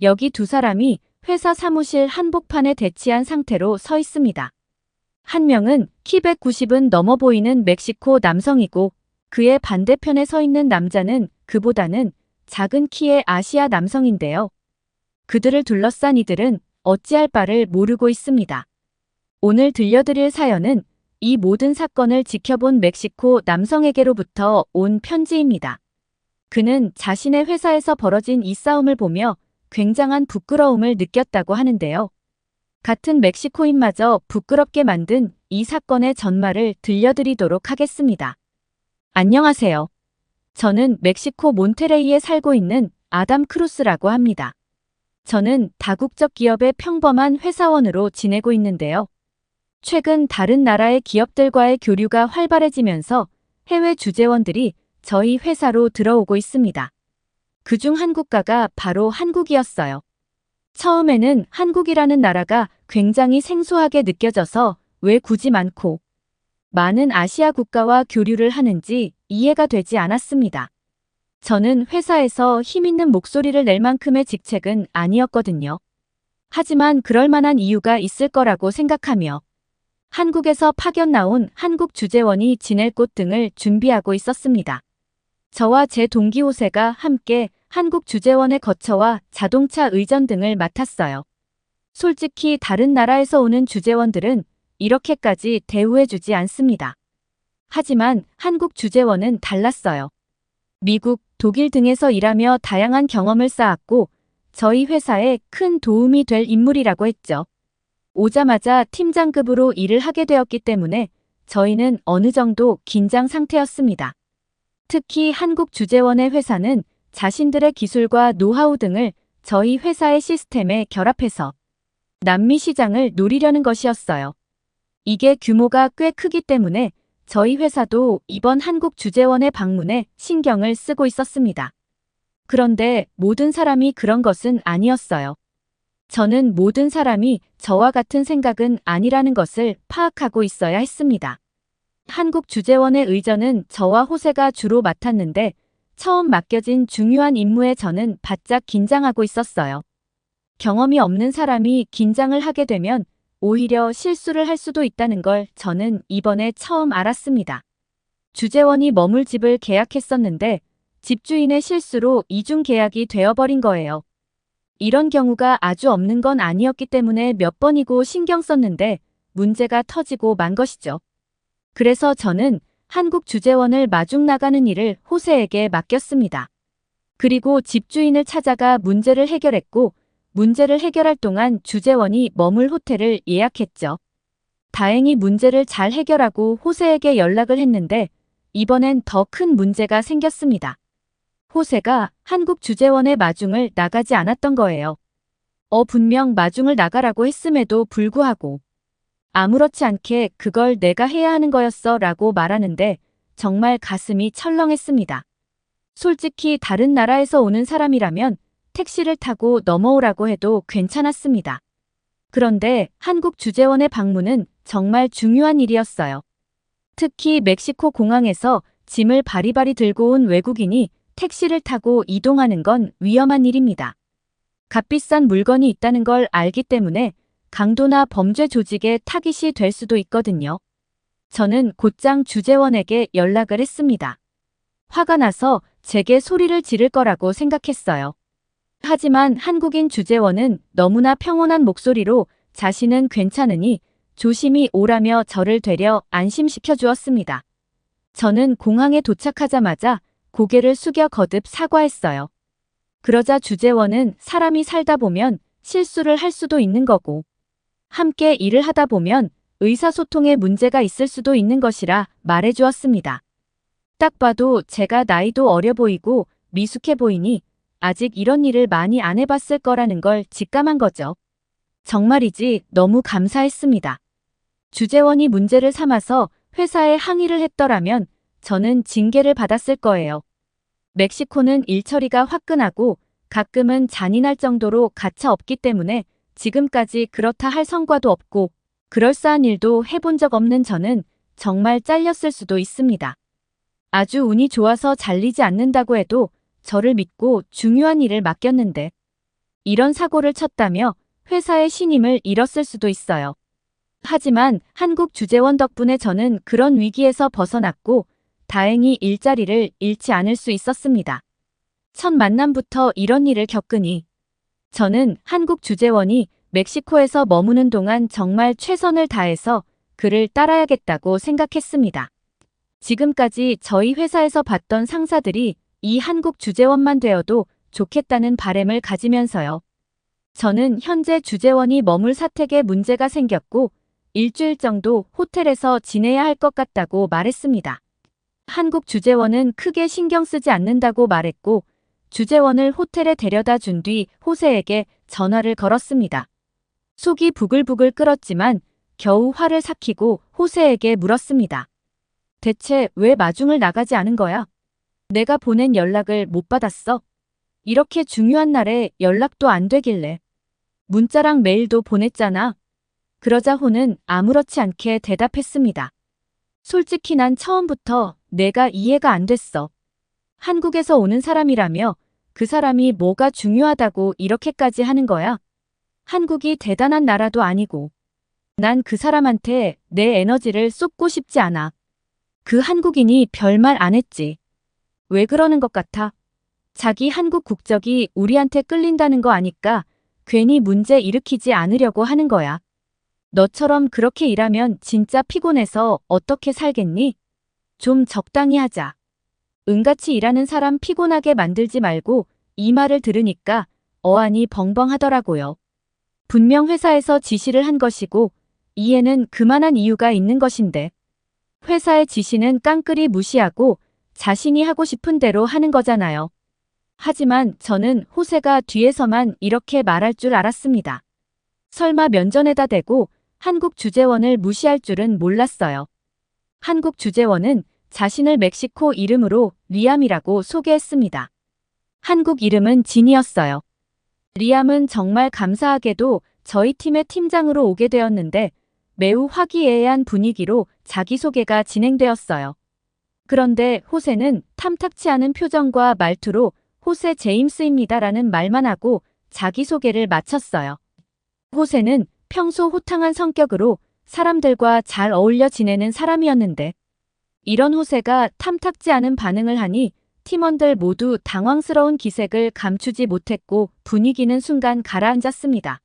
여기 두 사람이 회사 사무실 한복판에 대치한 상태로 서 있습니다. 한 명은 키 190은 넘어 보이는 멕시코 남성이고 그의 반대편에 서 있는 남자는 그보다는 작은 키의 아시아 남성인데요. 그들을 둘러싼 이들은 어찌할 바를 모르고 있습니다. 오늘 들려드릴 사연은 이 모든 사건을 지켜본 멕시코 남성에게로부터 온 편지입니다. 그는 자신의 회사에서 벌어진 이 싸움을 보며 굉장한 부끄러움을 느꼈다고 하는데요. 같은 멕시코인마저 부끄럽게 만든 이 사건의 전말을 들려드리도록 하겠습니다. 안녕하세요. 저는 멕시코 몬테레이에 살고 있는 아담 크루스라고 합니다. 저는 다국적 기업의 평범한 회사원으로 지내고 있는데요. 최근 다른 나라의 기업들과의 교류가 활발해지면서 해외 주재원들이 저희 회사로 들어오고 있습니다. 그중 한 국가가 바로 한국이었어요. 처음에는 한국이라는 나라가 굉장히 생소하게 느껴져서 왜 굳이 많은 아시아 국가와 교류를 하는지 이해가 되지 않았습니다. 저는 회사에서 힘있는 목소리를 낼 만큼의 직책은 아니었거든요. 하지만 그럴 만한 이유가 있을 거라고 생각하며 한국에서 파견 나온 한국 주재원이 지낼 곳 등을 준비하고 있었습니다. 저와 제 동기 호세가 함께 한국 주재원의 거처와 자동차 의전 등을 맡았어요. 솔직히 다른 나라에서 오는 주재원들은 이렇게까지 대우해주지 않습니다. 하지만 한국 주재원은 달랐어요. 미국, 독일 등에서 일하며 다양한 경험을 쌓았고 저희 회사에 큰 도움이 될 인물이라고 했죠. 오자마자 팀장급으로 일을 하게 되었기 때문에 저희는 어느 정도 긴장 상태였습니다. 특히 한국 주재원의 회사는 자신들의 기술과 노하우 등을 저희 회사의 시스템에 결합해서 남미 시장을 노리려는 것이었어요. 이게 규모가 꽤 크기 때문에 저희 회사도 이번 한국 주재원의 방문에 신경을 쓰고 있었습니다. 그런데 모든 사람이 그런 것은 아니었어요. 저는 모든 사람이 저와 같은 생각은 아니라는 것을 파악하고 있어야 했습니다. 한국 주재원의 의전은 저와 호세가 주로 맡았는데 처음 맡겨진 중요한 임무에 저는 바짝 긴장하고 있었어요. 경험이 없는 사람이 긴장을 하게 되면 오히려 실수를 할 수도 있다는 걸 저는 이번에 처음 알았습니다. 주재원이 머물 집을 계약했었는데 집주인의 실수로 이중 계약이 되어버린 거예요. 이런 경우가 아주 없는 건 아니었기 때문에 몇 번이고 신경 썼는데 문제가 터지고 만 것이죠. 그래서 저는 한국 주재원을 마중 나가는 일을 호세에게 맡겼습니다. 그리고 집주인을 찾아가 문제를 해결했고 문제를 해결할 동안 주재원이 머물 호텔을 예약했죠. 다행히 문제를 잘 해결하고 호세에게 연락을 했는데 이번엔 더 큰 문제가 생겼습니다. 호세가 한국 주재원의 마중을 나가지 않았던 거예요. 분명 마중을 나가라고 했음에도 불구하고 아무렇지 않게 그걸 내가 해야 하는 거였어 라고 말하는데 정말 가슴이 철렁했습니다. 솔직히 다른 나라에서 오는 사람이라면 택시를 타고 넘어오라고 해도 괜찮았습니다. 그런데 한국 주재원의 방문은 정말 중요한 일이었어요. 특히 멕시코 공항에서 짐을 바리바리 들고 온 외국인이 택시를 타고 이동하는 건 위험한 일입니다. 값비싼 물건이 있다는 걸 알기 때문에 강도나 범죄 조직의 타깃이 될 수도 있거든요. 저는 곧장 주재원에게 연락을 했습니다. 화가 나서 제게 소리를 지를 거라고 생각했어요. 하지만 한국인 주재원은 너무나 평온한 목소리로 자신은 괜찮으니 조심히 오라며 저를 되려 안심시켜 주었습니다. 저는 공항에 도착하자마자 고개를 숙여 거듭 사과했어요. 그러자 주재원은 사람이 살다 보면 실수를 할 수도 있는 거고 함께 일을 하다 보면 의사소통에 문제가 있을 수도 있는 것이라 말해주었습니다. 딱 봐도 제가 나이도 어려 보이고 미숙해 보이니 아직 이런 일을 많이 안 해봤을 거라는 걸 직감한 거죠. 정말이지 너무 감사했습니다. 주재원이 문제를 삼아서 회사에 항의를 했더라면 저는 징계를 받았을 거예요. 멕시코는 일처리가 화끈하고 가끔은 잔인할 정도로 가차 없기 때문에 지금까지 그렇다 할 성과도 없고 그럴싸한 일도 해본 적 없는 저는 정말 잘렸을 수도 있습니다. 아주 운이 좋아서 잘리지 않는다고 해도 저를 믿고 중요한 일을 맡겼는데 이런 사고를 쳤다며 회사의 신임을 잃었을 수도 있어요. 하지만 한국 주재원 덕분에 저는 그런 위기에서 벗어났고 다행히 일자리를 잃지 않을 수 있었습니다. 첫 만남부터 이런 일을 겪으니 저는 한국 주재원이 멕시코에서 머무는 동안 정말 최선을 다해서 그를 따라야겠다고 생각했습니다. 지금까지 저희 회사에서 봤던 상사들이 이 한국 주재원만 되어도 좋겠다는 바람을 가지면서요. 저는 현재 주재원이 머물 사택에 문제가 생겼고 일주일 정도 호텔에서 지내야 할 것 같다고 말했습니다. 한국 주재원은 크게 신경 쓰지 않는다고 말했고 주재원을 호텔에 데려다 준 뒤 호세에게 전화를 걸었습니다. 속이 부글부글 끓었지만 겨우 화를 삭히고 호세에게 물었습니다. 대체 왜 마중을 나가지 않은 거야? 내가 보낸 연락을 못 받았어? 이렇게 중요한 날에 연락도 안 되길래. 문자랑 메일도 보냈잖아. 그러자 호는 아무렇지 않게 대답했습니다. 솔직히 난 처음부터 내가 이해가 안 됐어. 한국에서 오는 사람이라며 그 사람이 뭐가 중요하다고 이렇게까지 하는 거야? 한국이 대단한 나라도 아니고. 난 그 사람한테 내 에너지를 쏟고 싶지 않아. 그 한국인이 별말 안 했지. 왜 그러는 것 같아? 자기 한국 국적이 우리한테 끌린다는 거 아니까 괜히 문제 일으키지 않으려고 하는 거야. 너처럼 그렇게 일하면 진짜 피곤해서 어떻게 살겠니? 좀 적당히 하자. 은같이 일하는 사람 피곤하게 만들지 말고 이 말을 들으니까 어안이 벙벙하더라고요. 분명 회사에서 지시를 한 것이고 이해는 그만한 이유가 있는 것인데 회사의 지시는 깡그리 무시하고 자신이 하고 싶은 대로 하는 거잖아요. 하지만 저는 호세가 뒤에서만 이렇게 말할 줄 알았습니다. 설마 면전에다 대고 한국 주재원을 무시할 줄은 몰랐어요. 한국 주재원은 자신을 멕시코 이름으로 리암이라고 소개했습니다. 한국 이름은 진이었어요. 리암은 정말 감사하게도 저희 팀의 팀장으로 오게 되었는데 매우 화기애애한 분위기로 자기소개가 진행되었어요. 그런데 호세는 탐탁치 않은 표정과 말투로 호세 제임스입니다라는 말만 하고 자기소개를 마쳤어요. 호세는 평소 호탕한 성격으로 사람들과 잘 어울려 지내는 사람이었는데 이런 호세가 탐탁지 않은 반응을 하니 팀원들 모두 당황스러운 기색을 감추지 못했고 분위기는 순간 가라앉았습니다.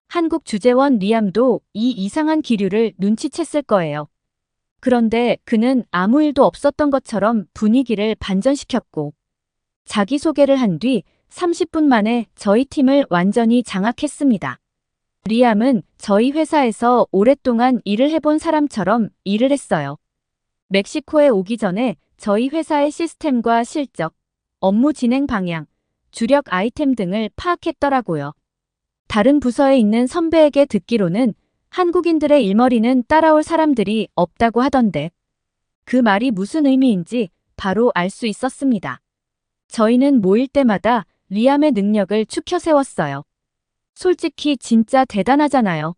한국 주재원 리암도 이 이상한 기류를 눈치챘을 거예요. 그런데 그는 아무 일도 없었던 것처럼 분위기를 반전시켰고 자기소개를 한 뒤 30분 만에 저희 팀을 완전히 장악했습니다. 리암은 저희 회사에서 오랫동안 일을 해본 사람처럼 일을 했어요. 멕시코에 오기 전에 저희 회사의 시스템과 실적, 업무 진행 방향, 주력 아이템 등을 파악했더라고요. 다른 부서에 있는 선배에게 듣기로는 한국인들의 일머리는 따라올 사람들이 없다고 하던데 그 말이 무슨 의미인지 바로 알 수 있었습니다. 저희는 모일 때마다 리암의 능력을 추켜 세웠어요. 솔직히 진짜 대단하잖아요.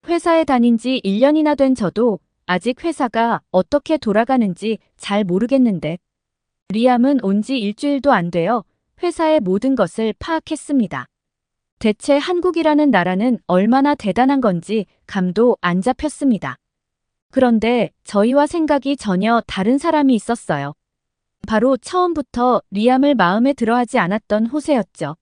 회사에 다닌 지 1년이나 된 저도 아직 회사가 어떻게 돌아가는지 잘 모르겠는데 리암은 온 지 일주일도 안 되어 회사의 모든 것을 파악했습니다. 대체 한국이라는 나라는 얼마나 대단한 건지 감도 안 잡혔습니다. 그런데 저희와 생각이 전혀 다른 사람이 있었어요. 바로 처음부터 리암을 마음에 들어하지 않았던 호세였죠.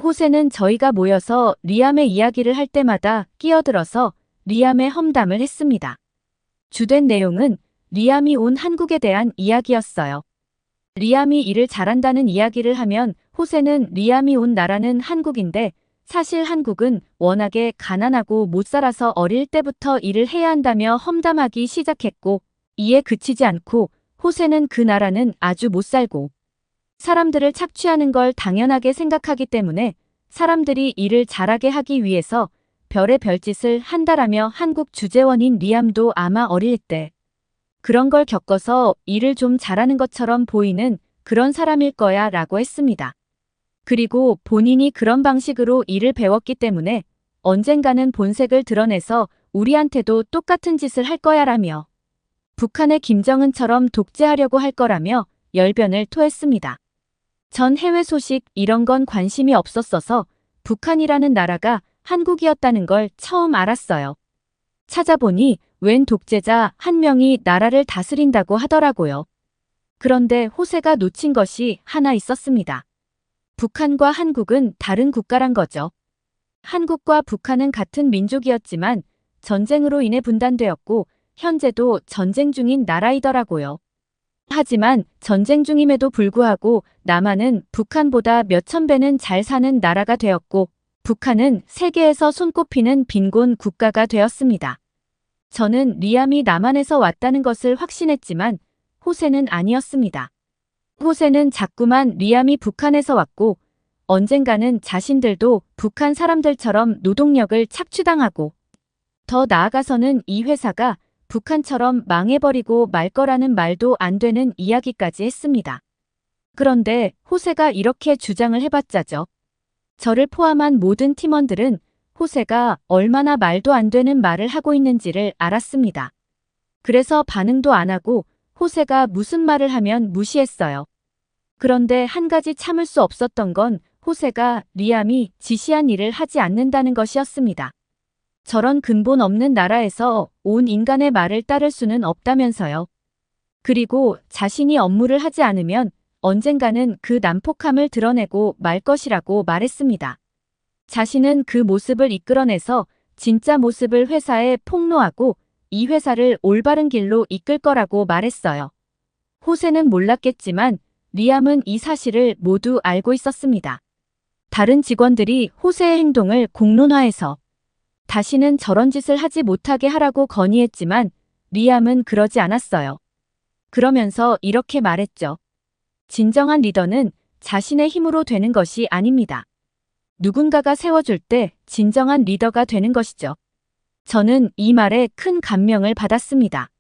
호세는 저희가 모여서 리암의 이야기를 할 때마다 끼어들어서 리암의 험담을 했습니다. 주된 내용은 리암이 온 한국에 대한 이야기였어요. 리암이 일을 잘한다는 이야기를 하면 호세는 리암이 온 나라는 한국인데 사실 한국은 워낙에 가난하고 못 살아서 어릴 때부터 일을 해야 한다며 험담하기 시작했고 이에 그치지 않고 호세는 그 나라는 아주 못 살고 사람들을 착취하는 걸 당연하게 생각하기 때문에 사람들이 일을 잘하게 하기 위해서 별의 별짓을 한다라며 한국 주재원인 리암도 아마 어릴 때 그런 걸 겪어서 일을 좀 잘하는 것처럼 보이는 그런 사람일 거야 라고 했습니다. 그리고 본인이 그런 방식으로 일을 배웠기 때문에 언젠가는 본색을 드러내서 우리한테도 똑같은 짓을 할 거야 라며 북한의 김정은처럼 독재하려고 할 거라며 열변을 토했습니다. 전 해외 소식 이런 건 관심이 없었어서 북한이라는 나라가 한국이었다는 걸 처음 알았어요. 찾아보니 웬 독재자 한 명이 나라를 다스린다고 하더라고요. 그런데 호세가 놓친 것이 하나 있었습니다. 북한과 한국은 다른 국가란 거죠. 한국과 북한은 같은 민족이었지만 전쟁으로 인해 분단되었고 현재도 전쟁 중인 나라이더라고요. 하지만 전쟁 중임에도 불구하고 남한은 북한보다 몇천 배는 잘 사는 나라가 되었고 북한은 세계에서 손꼽히는 빈곤 국가가 되었습니다. 저는 리암이 남한에서 왔다는 것을 확신했지만 호세는 아니었습니다. 호세는 자꾸만 리암이 북한에서 왔고 언젠가는 자신들도 북한 사람들처럼 노동력을 착취당하고 더 나아가서는 이 회사가 북한처럼 망해버리고 말 거라는 말도 안 되는 이야기까지 했습니다. 그런데 호세가 이렇게 주장을 해봤자죠. 저를 포함한 모든 팀원들은 호세가 얼마나 말도 안 되는 말을 하고 있는지를 알았습니다. 그래서 반응도 안 하고 호세가 무슨 말을 하면 무시했어요. 그런데 한 가지 참을 수 없었던 건 호세가 리암이 지시한 일을 하지 않는다는 것이었습니다. 저런 근본 없는 나라에서 온 인간의 말을 따를 수는 없다면서요. 그리고 자신이 업무를 하지 않으면 언젠가는 그 난폭함을 드러내고 말 것이라고 말했습니다. 자신은 그 모습을 이끌어내서 진짜 모습을 회사에 폭로하고 이 회사를 올바른 길로 이끌 거라고 말했어요. 호세는 몰랐겠지만 리암은 이 사실을 모두 알고 있었습니다. 다른 직원들이 호세의 행동을 공론화해서 다시는 저런 짓을 하지 못하게 하라고 건의했지만 리암은 그러지 않았어요. 그러면서 이렇게 말했죠. 진정한 리더는 자신의 힘으로 되는 것이 아닙니다. 누군가가 세워줄 때 진정한 리더가 되는 것이죠. 저는 이 말에 큰 감명을 받았습니다.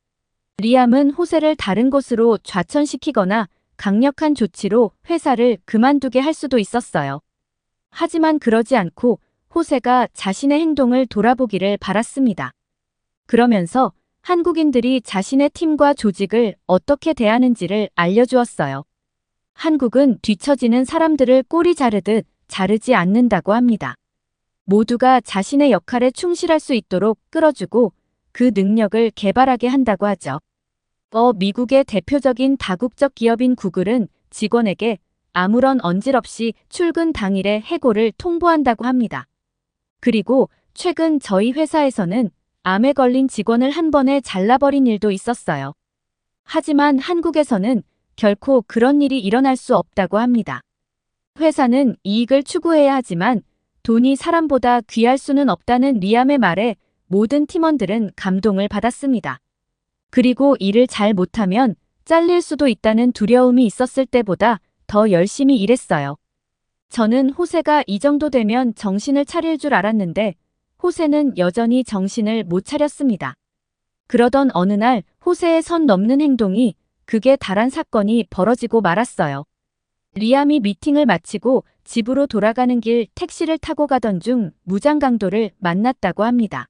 리암은 호세를 다른 곳으로 좌천시키거나 강력한 조치로 회사를 그만두게 할 수도 있었어요. 하지만 그러지 않고 호세가 자신의 행동을 돌아보기를 바랐습니다. 그러면서 한국인들이 자신의 팀과 조직을 어떻게 대하는지를 알려주었어요. 한국은 뒤처지는 사람들을 꼬리 자르듯 자르지 않는다고 합니다. 모두가 자신의 역할에 충실할 수 있도록 끌어주고 그 능력을 개발하게 한다고 하죠. 미국의 대표적인 다국적 기업인 구글은 직원에게 아무런 언질 없이 출근 당일에 해고를 통보한다고 합니다. 그리고 최근 저희 회사에서는 암에 걸린 직원을 한 번에 잘라버린 일도 있었어요. 하지만 한국에서는 결코 그런 일이 일어날 수 없다고 합니다. 회사는 이익을 추구해야 하지만 돈이 사람보다 귀할 수는 없다는 리암의 말에 모든 팀원들은 감동을 받았습니다. 그리고 일을 잘 못하면 잘릴 수도 있다는 두려움이 있었을 때보다 더 열심히 일했어요. 저는 호세가 이 정도 되면 정신을 차릴 줄 알았는데 호세는 여전히 정신을 못 차렸습니다. 그러던 어느 날 호세의 선 넘는 행동이 극에 달한 사건이 벌어지고 말았어요. 리암이 미팅을 마치고 집으로 돌아가는 길 택시를 타고 가던 중 무장강도를 만났다고 합니다.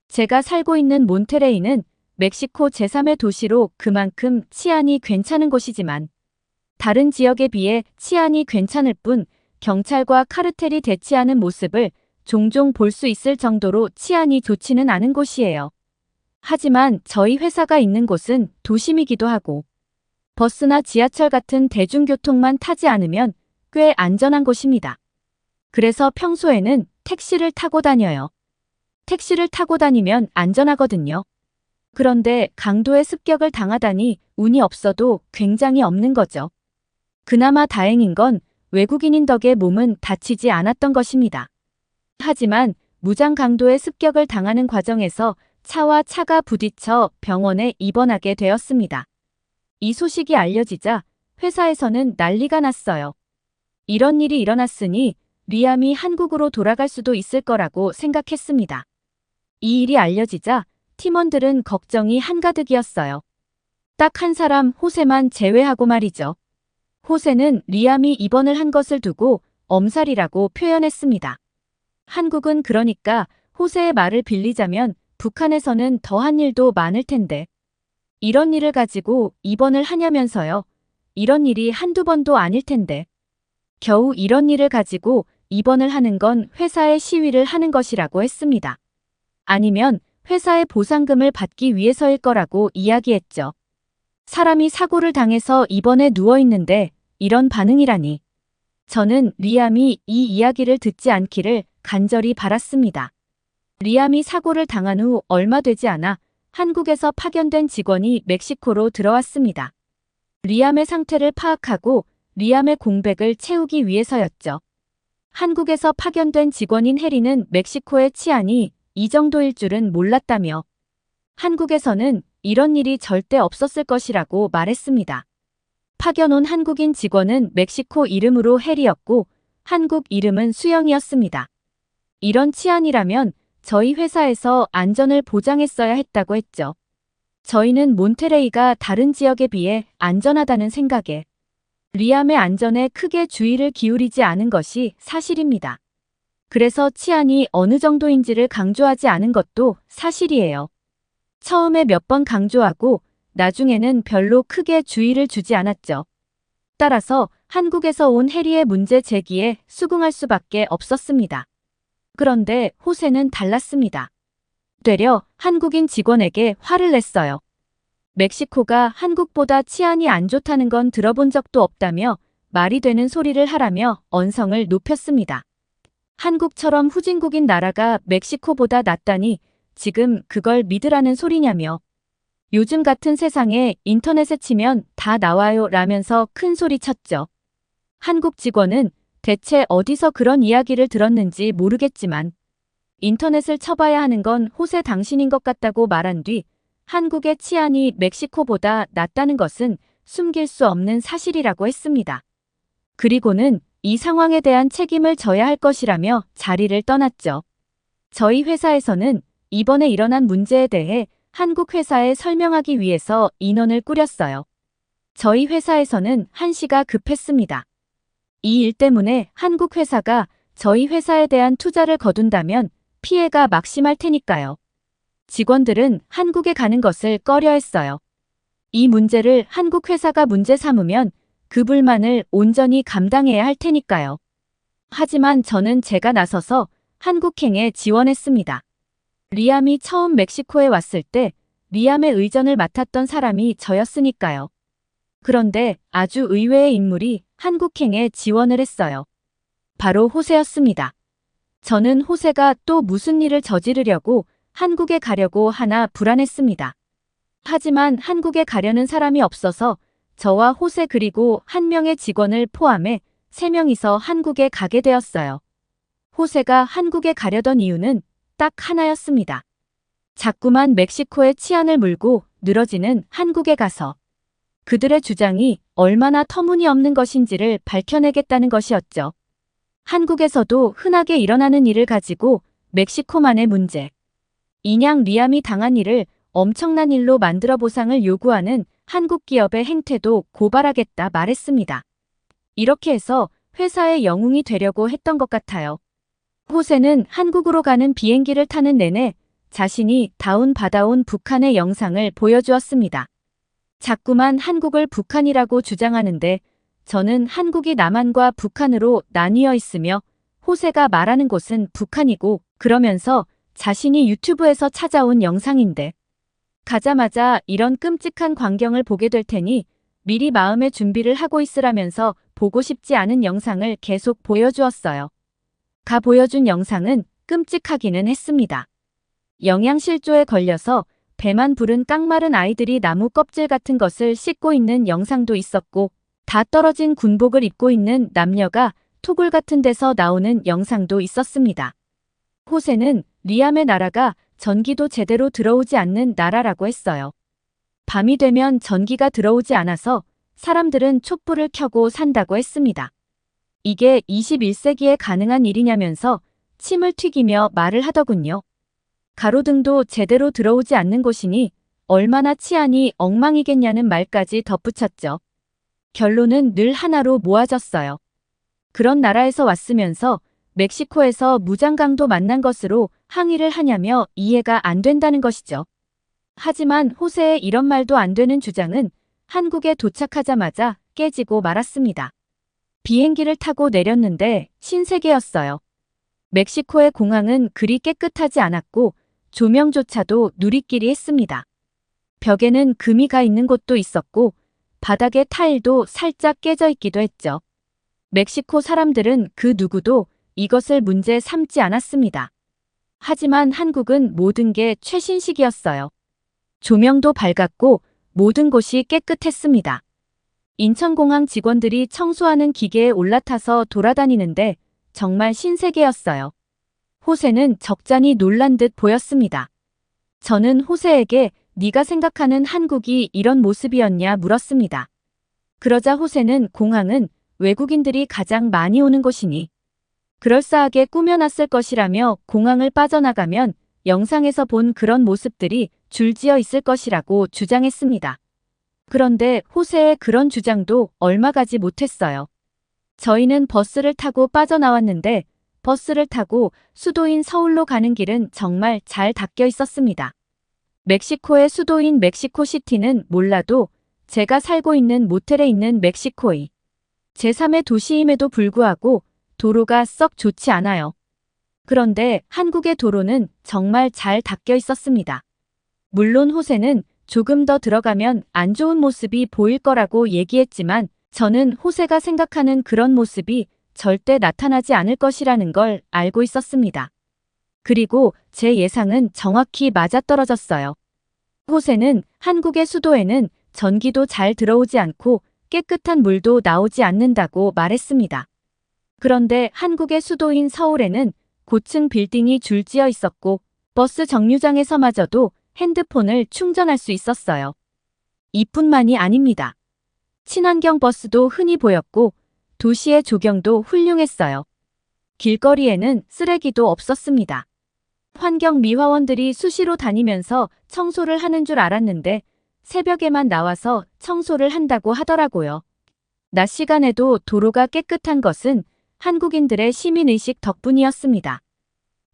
제가 살고 있는 몬테레이는 멕시코 제3의 도시로 그만큼 치안이 괜찮은 곳이지만 다른 지역에 비해 치안이 괜찮을 뿐 경찰과 카르텔이 대치하는 모습을 종종 볼 수 있을 정도로 치안이 좋지는 않은 곳이에요. 하지만 저희 회사가 있는 곳은 도심이기도 하고 버스나 지하철 같은 대중교통만 타지 않으면 꽤 안전한 곳입니다. 그래서 평소에는 택시를 타고 다녀요. 택시를 타고 다니면 안전하거든요. 그런데 강도의 습격을 당하다니 운이 없어도 굉장히 없는 거죠. 그나마 다행인 건 외국인인 덕에 몸은 다치지 않았던 것입니다. 하지만 무장 강도의 습격을 당하는 과정에서 차와 차가 부딪혀 병원에 입원하게 되었습니다. 이 소식이 알려지자 회사에서는 난리가 났어요. 이런 일이 일어났으니 리암이 한국으로 돌아갈 수도 있을 거라고 생각했습니다. 이 일이 알려지자 팀원들은 걱정이 한가득이었어요. 딱 한 사람 호세만 제외하고 말이죠. 호세는 리암이 입원을 한 것을 두고 엄살이라고 표현했습니다. 한국은 그러니까 호세의 말을 빌리자면 북한에서는 더한 일도 많을 텐데 이런 일을 가지고 입원을 하냐면서요. 이런 일이 한두 번도 아닐 텐데 겨우 이런 일을 가지고 입원을 하는 건 회사의 시위를 하는 것이라고 했습니다. 아니면 회사의 보상금을 받기 위해서일 거라고 이야기했죠. 사람이 사고를 당해서 입원에 누워 있는데 이런 반응이라니. 저는 리암이 이 이야기를 듣지 않기를 간절히 바랐습니다. 리암이 사고를 당한 후 얼마 되지 않아 한국에서 파견된 직원이 멕시코로 들어왔습니다. 리암의 상태를 파악하고 리암의 공백을 채우기 위해서였죠. 한국에서 파견된 직원인 해리는 멕시코의 치안이 이 정도일 줄은 몰랐다며 한국에서는 이런 일이 절대 없었을 것이라고 말했습니다. 파견 온 한국인 직원은 멕시코 이름으로 해리였고 한국 이름은 수영이었습니다. 이런 치안이라면 저희 회사에서 안전을 보장했어야 했다고 했죠. 저희는 몬테레이가 다른 지역에 비해 안전하다는 생각에 리암의 안전에 크게 주의를 기울이지 않은 것이 사실입니다. 그래서 치안이 어느 정도인지를 강조하지 않은 것도 사실이에요. 처음에 몇 번 강조하고 나중에는 별로 크게 주의를 주지 않았죠. 따라서 한국에서 온 해리의 문제 제기에 수긍할 수밖에 없었습니다. 그런데 호세는 달랐습니다. 되려 한국인 직원에게 화를 냈어요. 멕시코가 한국보다 치안이 안 좋다는 건 들어본 적도 없다며 말이 되는 소리를 하라며 언성을 높였습니다. 한국처럼 후진국인 나라가 멕시코보다 낫다니 지금 그걸 믿으라는 소리냐며 요즘 같은 세상에 인터넷에 치면 다 나와요 라면서 큰 소리 쳤죠. 한국 직원은 대체 어디서 그런 이야기를 들었는지 모르겠지만 인터넷을 쳐봐야 하는 건 호세 당신인 것 같다고 말한 뒤 한국의 치안이 멕시코보다 낫다는 것은 숨길 수 없는 사실이라고 했습니다. 그리고는 이 상황에 대한 책임을 져야 할 것이라며 자리를 떠났죠. 저희 회사에서는 이번에 일어난 문제에 대해 한국 회사에 설명하기 위해서 인원을 꾸렸어요. 저희 회사에서는 한시가 급했습니다. 이 일 때문에 한국 회사가 저희 회사에 대한 투자를 거둔다면 피해가 막심할 테니까요. 직원들은 한국에 가는 것을 꺼려했어요. 이 문제를 한국 회사가 문제 삼으면 그 불만을 온전히 감당해야 할 테니까요. 하지만 저는 제가 나서서 한국행에 지원했습니다. 리암이 처음 멕시코에 왔을 때 리암의 의전을 맡았던 사람이 저였으니까요. 그런데 아주 의외의 인물이 한국행에 지원을 했어요. 바로 호세였습니다. 저는 호세가 또 무슨 일을 저지르려고 한국에 가려고 하나 불안했습니다. 하지만 한국에 가려는 사람이 없어서 저와 호세 그리고 한 명의 직원을 포함해 3명이서 한국에 가게 되었어요. 호세가 한국에 가려던 이유는 딱 하나였습니다. 자꾸만 멕시코의 치안을 물고 늘어지는 한국에 가서 그들의 주장이 얼마나 터무니없는 것인지를 밝혀내겠다는 것이었죠. 한국에서도 흔하게 일어나는 일을 가지고 멕시코만의 문제, 인양 리암이 당한 일을 엄청난 일로 만들어 보상을 요구하는 한국 기업의 행태도 고발하겠다 말했습니다. 이렇게 해서 회사의 영웅이 되려고 했던 것 같아요. 호세는 한국으로 가는 비행기를 타는 내내 자신이 다운받아온 북한의 영상을 보여주었습니다. 자꾸만 한국을 북한이라고 주장하는데 저는 한국이 남한과 북한으로 나뉘어 있으며 호세가 말하는 곳은 북한이고 그러면서 자신이 유튜브에서 찾아온 영상인데 가자마자 이런 끔찍한 광경을 보게 될 테니 미리 마음의 준비를 하고 있으라면서 보고 싶지 않은 영상을 계속 보여주었어요. 보여준 영상은 끔찍하기는 했습니다. 영양실조에 걸려서 배만 부른 깡마른 아이들이 나무 껍질 같은 것을 씻고 있는 영상도 있었고 다 떨어진 군복을 입고 있는 남녀가 토굴 같은 데서 나오는 영상도 있었습니다. 호세는 리암의 나라가 전기도 제대로 들어오지 않는 나라라고 했어요. 밤이 되면 전기가 들어오지 않아서 사람들은 촛불을 켜고 산다고 했습니다. 이게 21세기에 가능한 일이냐면서 침을 튀기며 말을 하더군요. 가로등도 제대로 들어오지 않는 곳이니 얼마나 치안이 엉망이겠냐는 말까지 덧붙였죠. 결론은 늘 하나로 모아졌어요. 그런 나라에서 왔으면서 멕시코에서 무장강도 만난 것으로 항의를 하냐며 이해가 안 된다는 것이죠. 하지만 호세의 이런 말도 안 되는 주장은 한국에 도착하자마자 깨지고 말았습니다. 비행기를 타고 내렸는데 신세계였어요. 멕시코의 공항은 그리 깨끗하지 않았고 조명조차도 누리끼리 했습니다. 벽에는 금이 가 있는 곳도 있었고 바닥의 타일도 살짝 깨져 있기도 했죠. 멕시코 사람들은 그 누구도 이것을 문제 삼지 않았습니다. 하지만 한국은 모든 게 최신식이었어요. 조명도 밝았고 모든 곳이 깨끗했습니다. 인천공항 직원들이 청소하는 기계에 올라타서 돌아다니는데 정말 신세계였어요. 호세는 적잖이 놀란 듯 보였습니다. 저는 호세에게 네가 생각하는 한국이 이런 모습이었냐 물었습니다. 그러자 호세는 공항은 외국인들이 가장 많이 오는 곳이니 그럴싸하게 꾸며놨을 것이라며 공항을 빠져나가면 영상에서 본 그런 모습들이 줄지어 있을 것이라고 주장했습니다. 그런데 호세의 그런 주장도 얼마 가지 못했어요. 저희는 버스를 타고 빠져나왔는데 버스를 타고 수도인 서울로 가는 길은 정말 잘 닦여 있었습니다. 멕시코의 수도인 멕시코시티는 몰라도 제가 살고 있는 모텔에 있는 멕시코의 제3의 도시임에도 불구하고 도로가 썩 좋지 않아요. 그런데 한국의 도로는 정말 잘 닦여 있었습니다. 물론 호세는 조금 더 들어가면 안 좋은 모습이 보일 거라고 얘기했지만 저는 호세가 생각하는 그런 모습이 절대 나타나지 않을 것이라는 걸 알고 있었습니다. 그리고 제 예상은 정확히 맞아떨어졌어요. 호세는 한국의 수도에는 전기도 잘 들어오지 않고 깨끗한 물도 나오지 않는다고 말했습니다. 그런데 한국의 수도인 서울에는 고층 빌딩이 줄지어 있었고 버스 정류장에서마저도 핸드폰을 충전할 수 있었어요. 이뿐만이 아닙니다. 친환경 버스도 흔히 보였고 도시의 조경도 훌륭했어요. 길거리에는 쓰레기도 없었습니다. 환경미화원들이 수시로 다니면서 청소를 하는 줄 알았는데 새벽에만 나와서 청소를 한다고 하더라고요. 낮 시간에도 도로가 깨끗한 것은 한국인들의 시민의식 덕분이었습니다.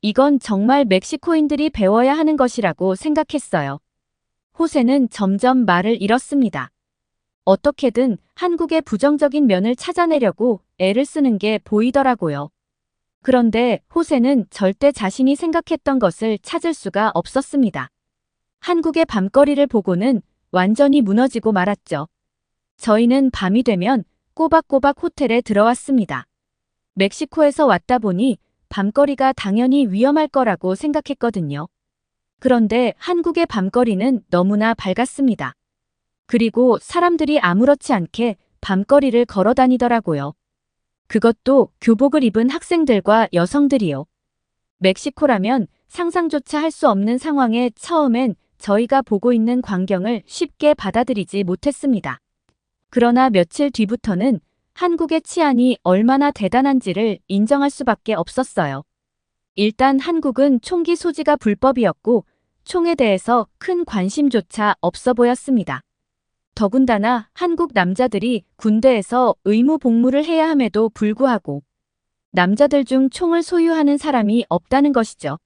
이건 정말 멕시코인들이 배워야 하는 것이라고 생각했어요. 호세는 점점 말을 잃었습니다. 어떻게든 한국의 부정적인 면을 찾아내려고 애를 쓰는 게 보이더라고요. 그런데 호세는 절대 자신이 생각했던 것을 찾을 수가 없었습니다. 한국의 밤거리를 보고는 완전히 무너지고 말았죠. 저희는 밤이 되면 꼬박꼬박 호텔에 들어왔습니다. 멕시코에서 왔다 보니 밤거리가 당연히 위험할 거라고 생각했거든요. 그런데 한국의 밤거리는 너무나 밝았습니다. 그리고 사람들이 아무렇지 않게 밤거리를 걸어 다니더라고요. 그것도 교복을 입은 학생들과 여성들이요. 멕시코라면 상상조차 할 수 없는 상황에 처음엔 저희가 보고 있는 광경을 쉽게 받아들이지 못했습니다. 그러나 며칠 뒤부터는 한국의 치안이 얼마나 대단한지를 인정할 수밖에 없었어요. 일단 한국은 총기 소지가 불법이었고 총에 대해서 큰 관심조차 없어 보였습니다. 더군다나 한국 남자들이 군대에서 의무 복무를 해야 함에도 불구하고 남자들 중 총을 소유하는 사람이 없다는 것이죠.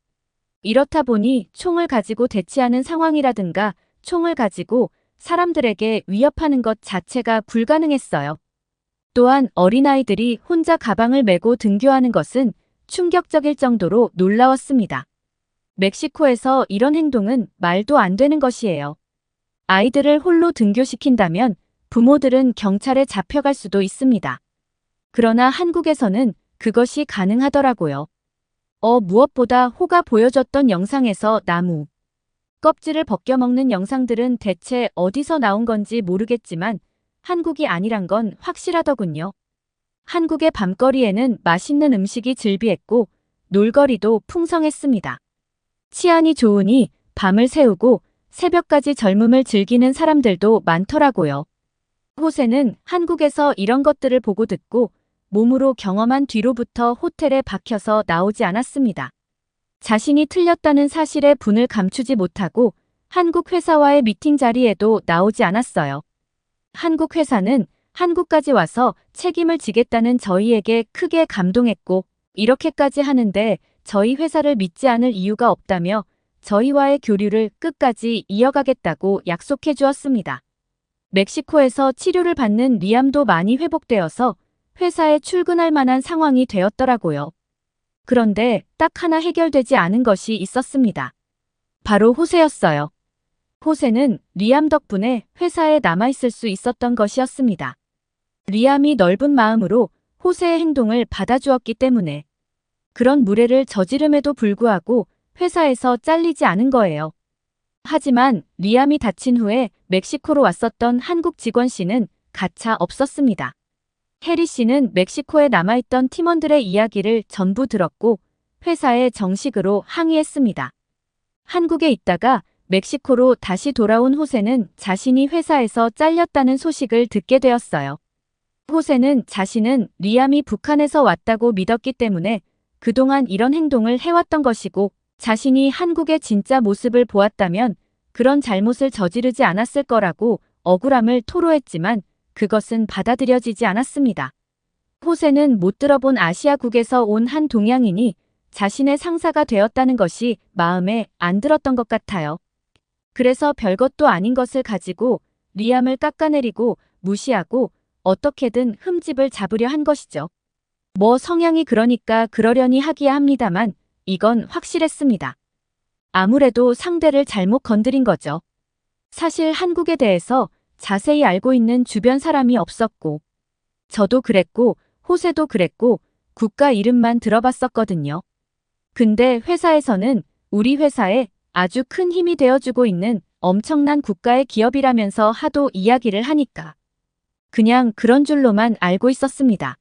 이렇다 보니 총을 가지고 대치하는 상황이라든가 총을 가지고 사람들에게 위협하는 것 자체가 불가능했어요. 또한 어린아이들이 혼자 가방을 메고 등교하는 것은 충격적일 정도로 놀라웠습니다. 멕시코에서 이런 행동은 말도 안 되는 것이에요. 아이들을 홀로 등교시킨다면 부모들은 경찰에 잡혀갈 수도 있습니다. 그러나 한국에서는 그것이 가능하더라고요. 무엇보다 호가 보여줬던 영상에서 나무 껍질을 벗겨 먹는 영상들은 대체 어디서 나온 건지 모르겠지만 한국이 아니란 건 확실하더군요. 한국의 밤거리에는 맛있는 음식이 즐비했고 놀거리도 풍성했습니다. 치안이 좋으니 밤을 새우고 새벽까지 젊음을 즐기는 사람들도 많더라고요. 호세는 한국에서 이런 것들을 보고 듣고 몸으로 경험한 뒤로부터 호텔에 박혀서 나오지 않았습니다. 자신이 틀렸다는 사실에 분을 감추지 못하고 한국 회사와의 미팅 자리에도 나오지 않았어요. 한국 회사는 한국까지 와서 책임을 지겠다는 저희에게 크게 감동했고 이렇게까지 하는데 저희 회사를 믿지 않을 이유가 없다며 저희와의 교류를 끝까지 이어가겠다고 약속해 주었습니다. 멕시코에서 치료를 받는 리암도 많이 회복되어서 회사에 출근할 만한 상황이 되었더라고요. 그런데 딱 하나 해결되지 않은 것이 있었습니다. 바로 호세였어요. 호세는 리암 덕분에 회사에 남아있을 수 있었던 것이었습니다. 리암이 넓은 마음으로 호세의 행동을 받아주었기 때문에 그런 무례를 저지름에도 불구하고 회사에서 잘리지 않은 거예요. 하지만 리암이 다친 후에 멕시코로 왔었던 한국 직원 씨는 가차 없었습니다. 해리 씨는 멕시코에 남아있던 팀원들의 이야기를 전부 들었고 회사에 정식으로 항의했습니다. 한국에 있다가 멕시코로 다시 돌아온 호세는 자신이 회사에서 잘렸다는 소식을 듣게 되었어요. 호세는 자신은 리암이 북한에서 왔다고 믿었기 때문에 그동안 이런 행동을 해왔던 것이고 자신이 한국의 진짜 모습을 보았다면 그런 잘못을 저지르지 않았을 거라고 억울함을 토로했지만 그것은 받아들여지지 않았습니다. 호세는 못 들어본 아시아국에서 온 한 동양인이 자신의 상사가 되었다는 것이 마음에 안 들었던 것 같아요. 그래서 별것도 아닌 것을 가지고 리암을 깎아내리고 무시하고 어떻게든 흠집을 잡으려 한 것이죠. 뭐 성향이 그러니까 그러려니 하기야 합니다만 이건 확실했습니다. 아무래도 상대를 잘못 건드린 거죠. 사실 한국에 대해서 자세히 알고 있는 주변 사람이 없었고 저도 그랬고 호세도 그랬고 국가 이름만 들어봤었거든요. 근데 회사에서는 우리 회사에 아주 큰 힘이 되어주고 있는 엄청난 국가의 기업이라면서 하도 이야기를 하니까 그냥 그런 줄로만 알고 있었습니다.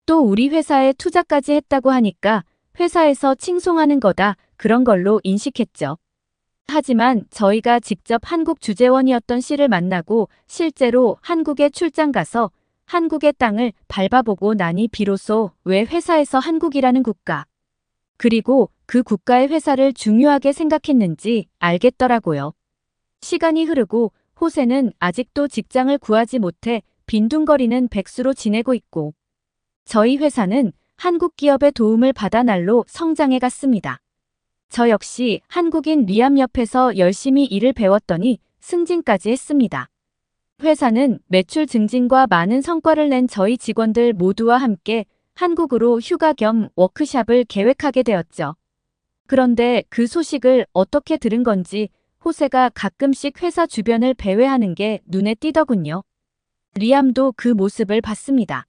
또 우리 회사에 투자까지 했다고 하니까 회사에서 칭송하는 거다 그런 걸로 인식했죠. 하지만 저희가 직접 한국 주재원이었던 씨를 만나고 실제로 한국에 출장 가서 한국의 땅을 밟아보고 나니 비로소 왜 회사에서 한국이라는 국가 그리고 그 국가의 회사를 중요하게 생각했는지 알겠더라고요. 시간이 흐르고 호세는 아직도 직장을 구하지 못해 빈둥거리는 백수로 지내고 있고 저희 회사는 한국 기업의 도움을 받아 날로 성장해 갔습니다. 저 역시 한국인 리암 옆에서 열심히 일을 배웠더니 승진까지 했습니다. 회사는 매출 증진과 많은 성과를 낸 저희 직원들 모두와 함께 한국으로 휴가 겸 워크숍을 계획하게 되었죠. 그런데 그 소식을 어떻게 들은 건지 호세가 가끔씩 회사 주변을 배회하는 게 눈에 띄더군요. 리암도 그 모습을 봤습니다.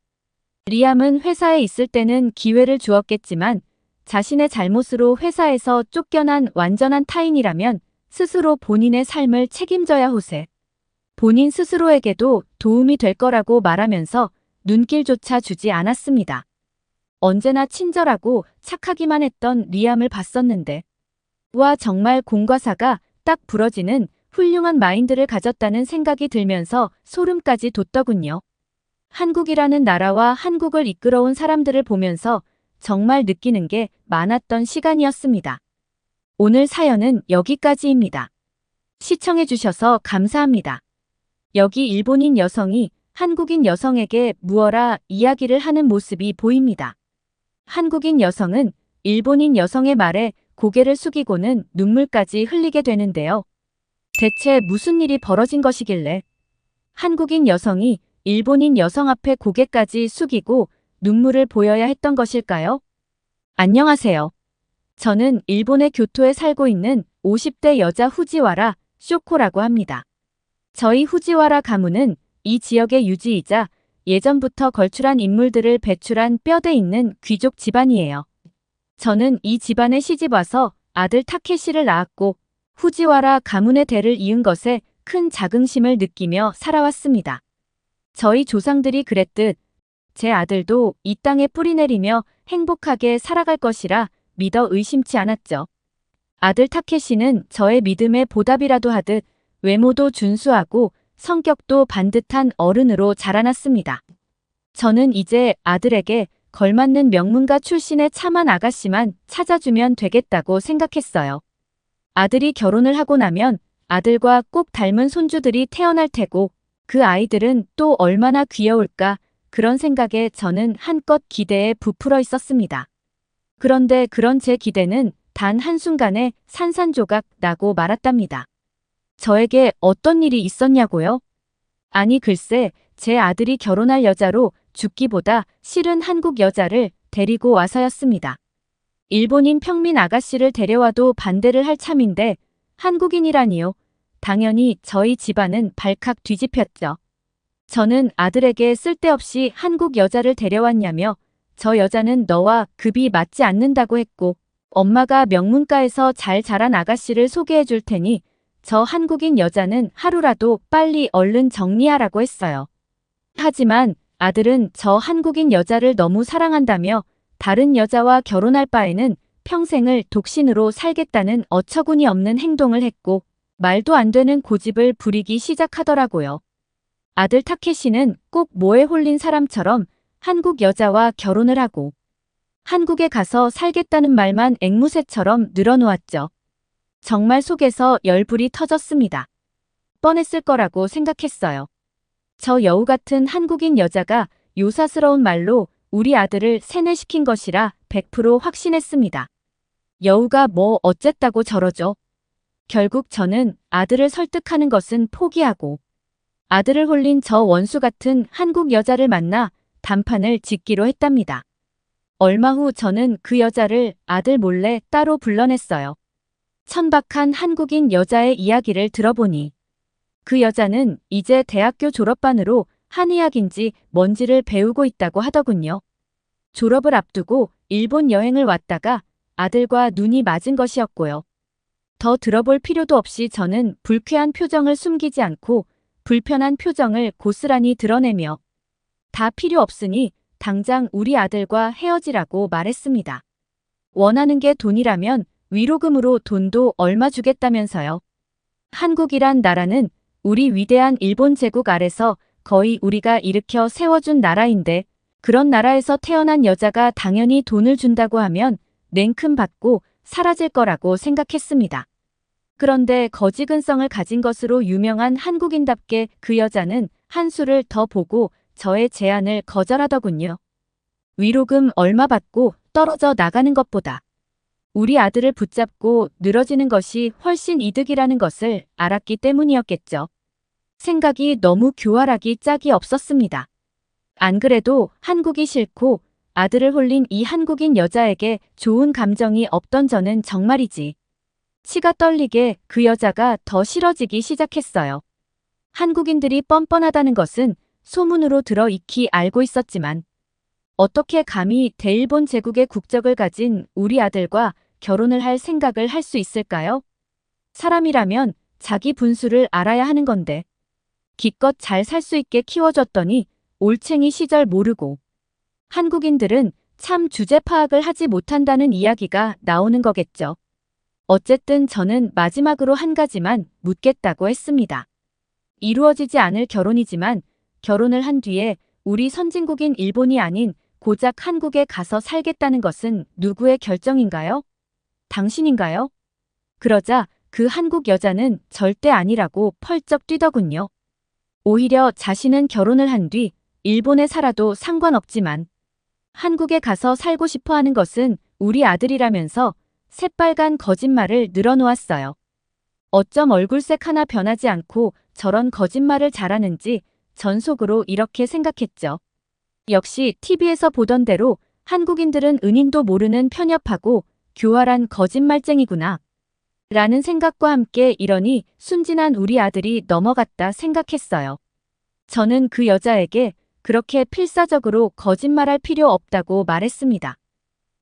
리암은 회사에 있을 때는 기회를 주었겠지만 자신의 잘못으로 회사에서 쫓겨난 완전한 타인이라면 스스로 본인의 삶을 책임져야 호세. 본인 스스로에게도 도움이 될 거라고 말하면서 눈길조차 주지 않았습니다. 언제나 친절하고 착하기만 했던 리암을 봤었는데 와 정말 공과사가 딱 부러지는 훌륭한 마인드를 가졌다는 생각이 들면서 소름까지 돋더군요. 한국이라는 나라와 한국을 이끌어온 사람들을 보면서 정말 느끼는 게 많았던 시간이었습니다. 오늘 사연은 여기까지입니다. 시청해주셔서 감사합니다. 여기 일본인 여성이 한국인 여성에게 무어라 이야기를 하는 모습이 보입니다. 한국인 여성은 일본인 여성의 말에 고개를 숙이고는 눈물까지 흘리게 되는데요. 대체 무슨 일이 벌어진 것이길래 한국인 여성이 일본인 여성 앞에 고개까지 숙이고 눈물을 보여야 했던 것일까요? 안녕하세요. 저는 일본의 교토에 살고 있는 50대 여자 후지와라 쇼코라고 합니다. 저희 후지와라 가문은 이 지역의 유지이자 예전부터 걸출한 인물들을 배출한 뼈대 있는 귀족 집안이에요. 저는 이 집안에 시집와서 아들 타케시를 낳았고 후지와라 가문의 대를 이은 것에 큰 자긍심을 느끼며 살아왔습니다. 저희 조상들이 그랬듯 제 아들도 이 땅에 뿌리내리며 행복하게 살아갈 것이라 믿어 의심치 않았죠. 아들 타케시는 저의 믿음에 보답이라도 하듯 외모도 준수하고 성격도 반듯한 어른으로 자라났습니다. 저는 이제 아들에게 걸맞는 명문가 출신의 참한 아가씨만 찾아주면 되겠다고 생각했어요. 아들이 결혼을 하고 나면 아들과 꼭 닮은 손주들이 태어날 테고 그 아이들은 또 얼마나 귀여울까 그런 생각에 저는 한껏 기대에 부풀어 있었습니다. 그런데 그런 제 기대는 단 한순간에 산산조각 나고 말았답니다. 저에게 어떤 일이 있었냐고요? 아니 글쎄 제 아들이 결혼할 여자로 죽기보다 싫은 한국 여자를 데리고 와서였습니다. 일본인 평민 아가씨를 데려와도 반대를 할 참인데 한국인이라니요. 당연히 저희 집안은 발칵 뒤집혔죠. 저는 아들에게 쓸데없이 한국 여자를 데려왔냐며 저 여자는 너와 급이 맞지 않는다고 했고 엄마가 명문가에서 잘 자란 아가씨를 소개해 줄 테니 저 한국인 여자는 하루라도 빨리 얼른 정리하라고 했어요. 하지만 아들은 저 한국인 여자를 너무 사랑한다며 다른 여자와 결혼할 바에는 평생을 독신으로 살겠다는 어처구니 없는 행동을 했고 말도 안 되는 고집을 부리기 시작하더라고요. 아들 타케시는 꼭 뭐에 홀린 사람처럼 한국 여자와 결혼을 하고 한국에 가서 살겠다는 말만 앵무새처럼 늘어놓았죠. 정말 속에서 열불이 터졌습니다. 뻔했을 거라고 생각했어요. 저 여우 같은 한국인 여자가 요사스러운 말로 우리 아들을 세뇌시킨 것이라 100% 확신했습니다. 여우가 뭐 어쨌다고 저러죠. 결국 저는 아들을 설득하는 것은 포기하고 아들을 홀린 저 원수 같은 한국 여자를 만나 단판을 짓기로 했답니다. 얼마 후 저는 그 여자를 아들 몰래 따로 불러냈어요. 천박한 한국인 여자의 이야기를 들어보니 그 여자는 이제 대학교 졸업반으로 한의학인지 뭔지를 배우고 있다고 하더군요. 졸업을 앞두고 일본 여행을 왔다가 아들과 눈이 맞은 것이었고요. 더 들어볼 필요도 없이 저는 불쾌한 표정을 숨기지 않고 불편한 표정을 고스란히 드러내며 다 필요 없으니 당장 우리 아들과 헤어지라고 말했습니다. 원하는 게 돈이라면 위로금으로 돈도 얼마 주겠다면서요. 한국이란 나라는 우리 위대한 일본 제국 아래서 거의 우리가 일으켜 세워준 나라인데 그런 나라에서 태어난 여자가 당연히 돈을 준다고 하면 냉큼 받고 사라질 거라고 생각했습니다. 그런데 거지근성을 가진 것으로 유명한 한국인답게 그 여자는 한수를 더 보고 저의 제안을 거절하더군요. 위로금 얼마 받고 떨어져 나가는 것보다 우리 아들을 붙잡고 늘어지는 것이 훨씬 이득이라는 것을 알았기 때문이었겠죠. 생각이 너무 교활하기 짝이 없었습니다. 안 그래도 한국이 싫고 아들을 홀린 이 한국인 여자에게 좋은 감정이 없던 저는 정말이지. 치가 떨리게 그 여자가 더 싫어지기 시작했어요. 한국인들이 뻔뻔하다는 것은 소문으로 들어 익히 알고 있었지만 어떻게 감히 대일본 제국의 국적을 가진 우리 아들과 결혼을 할 생각을 할 수 있을까요? 사람이라면 자기 분수를 알아야 하는 건데 기껏 잘 살 수 있게 키워줬더니 올챙이 시절 모르고 한국인들은 참 주제 파악을 하지 못한다는 이야기가 나오는 거겠죠. 어쨌든 저는 마지막으로 한 가지만 묻겠다고 했습니다. 이루어지지 않을 결혼이지만 결혼을 한 뒤에 우리 선진국인 일본이 아닌 고작 한국에 가서 살겠다는 것은 누구의 결정인가요? 당신인가요? 그러자 그 한국 여자는 절대 아니라고 펄쩍 뛰더군요. 오히려 자신은 결혼을 한 뒤 일본에 살아도 상관없지만 한국에 가서 살고 싶어 하는 것은 우리 아들이라면서 새빨간 거짓말을 늘어놓았어요. 어쩜 얼굴색 하나 변하지 않고 저런 거짓말을 잘하는지 전 속으로 이렇게 생각했죠. 역시 TV에서 보던 대로 한국인들은 은인도 모르는 편협하고 교활한 거짓말쟁이구나. 라는 생각과 함께 이러니 순진한 우리 아들이 넘어갔다 생각했어요. 저는 그 여자에게 그렇게 필사적으로 거짓말할 필요 없다고 말했습니다.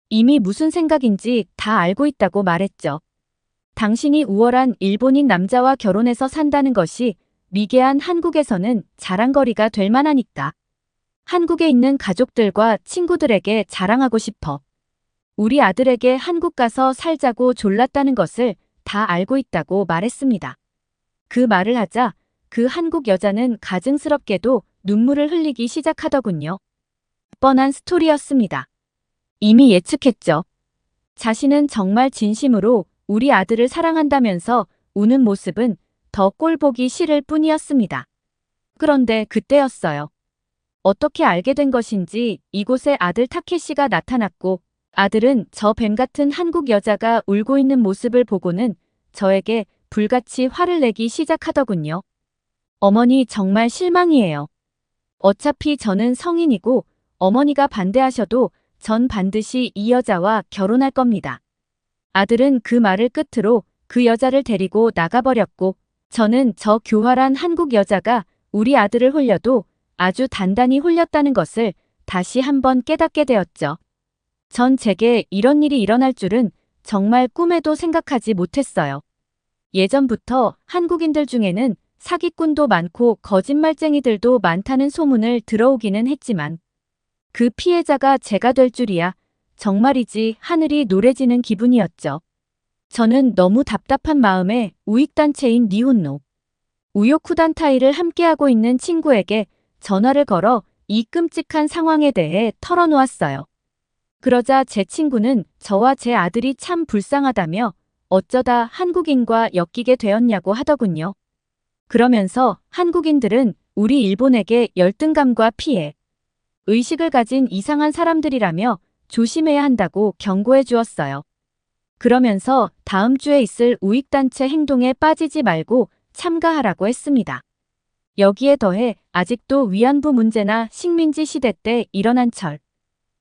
이미 무슨 생각인지 다 알고 있다고 말했죠. 당신이 우월한 일본인 남자와 결혼해서 산다는 것이 미개한 한국에서는 자랑거리가 될 만하니까. 한국에 있는 가족들과 친구들에게 자랑하고 싶어. 우리 아들에게 한국 가서 살자고 졸랐다는 것을 다 알고 있다고 말했습니다. 그 말을 하자 그 한국 여자는 가증스럽게도 눈물을 흘리기 시작하더군요. 뻔한 스토리였습니다. 이미 예측했죠. 자신은 정말 진심으로 우리 아들을 사랑한다면서 우는 모습은 더 꼴보기 싫을 뿐이었습니다. 그런데 그때였어요. 어떻게 알게 된 것인지 이곳에 아들 타케시가 나타났고 아들은 저 뱀 같은 한국 여자가 울고 있는 모습을 보고는 저에게 불같이 화를 내기 시작하더군요. 어머니 정말 실망이에요. 어차피 저는 성인이고 어머니가 반대하셔도 전 반드시 이 여자와 결혼할 겁니다. 아들은 그 말을 끝으로 그 여자를 데리고 나가버렸고 저는 저 교활한 한국 여자가 우리 아들을 홀려도 아주 단단히 홀렸다는 것을 다시 한번 깨닫게 되었죠. 전 제게 이런 일이 일어날 줄은 정말 꿈에도 생각하지 못했어요. 예전부터 한국인들 중에는 사기꾼도 많고 거짓말쟁이들도 많다는 소문을 들어오기는 했지만 그 피해자가 제가 될 줄이야 정말이지 하늘이 노래지는 기분이었죠. 저는 너무 답답한 마음에 우익단체인 니혼노 우요쿠단타이를 함께하고 있는 친구에게 전화를 걸어 이 끔찍한 상황에 대해 털어놓았어요. 그러자 제 친구는 저와 제 아들이 참 불쌍하다며 어쩌다 한국인과 엮이게 되었냐고 하더군요. 그러면서 한국인들은 우리 일본에게 열등감과 피해, 의식을 가진 이상한 사람들이라며 조심해야 한다고 경고해 주었어요. 그러면서 다음 주에 있을 우익단체 행동에 빠지지 말고 참가하라고 했습니다. 여기에 더해 아직도 위안부 문제나 식민지 시대 때 일어난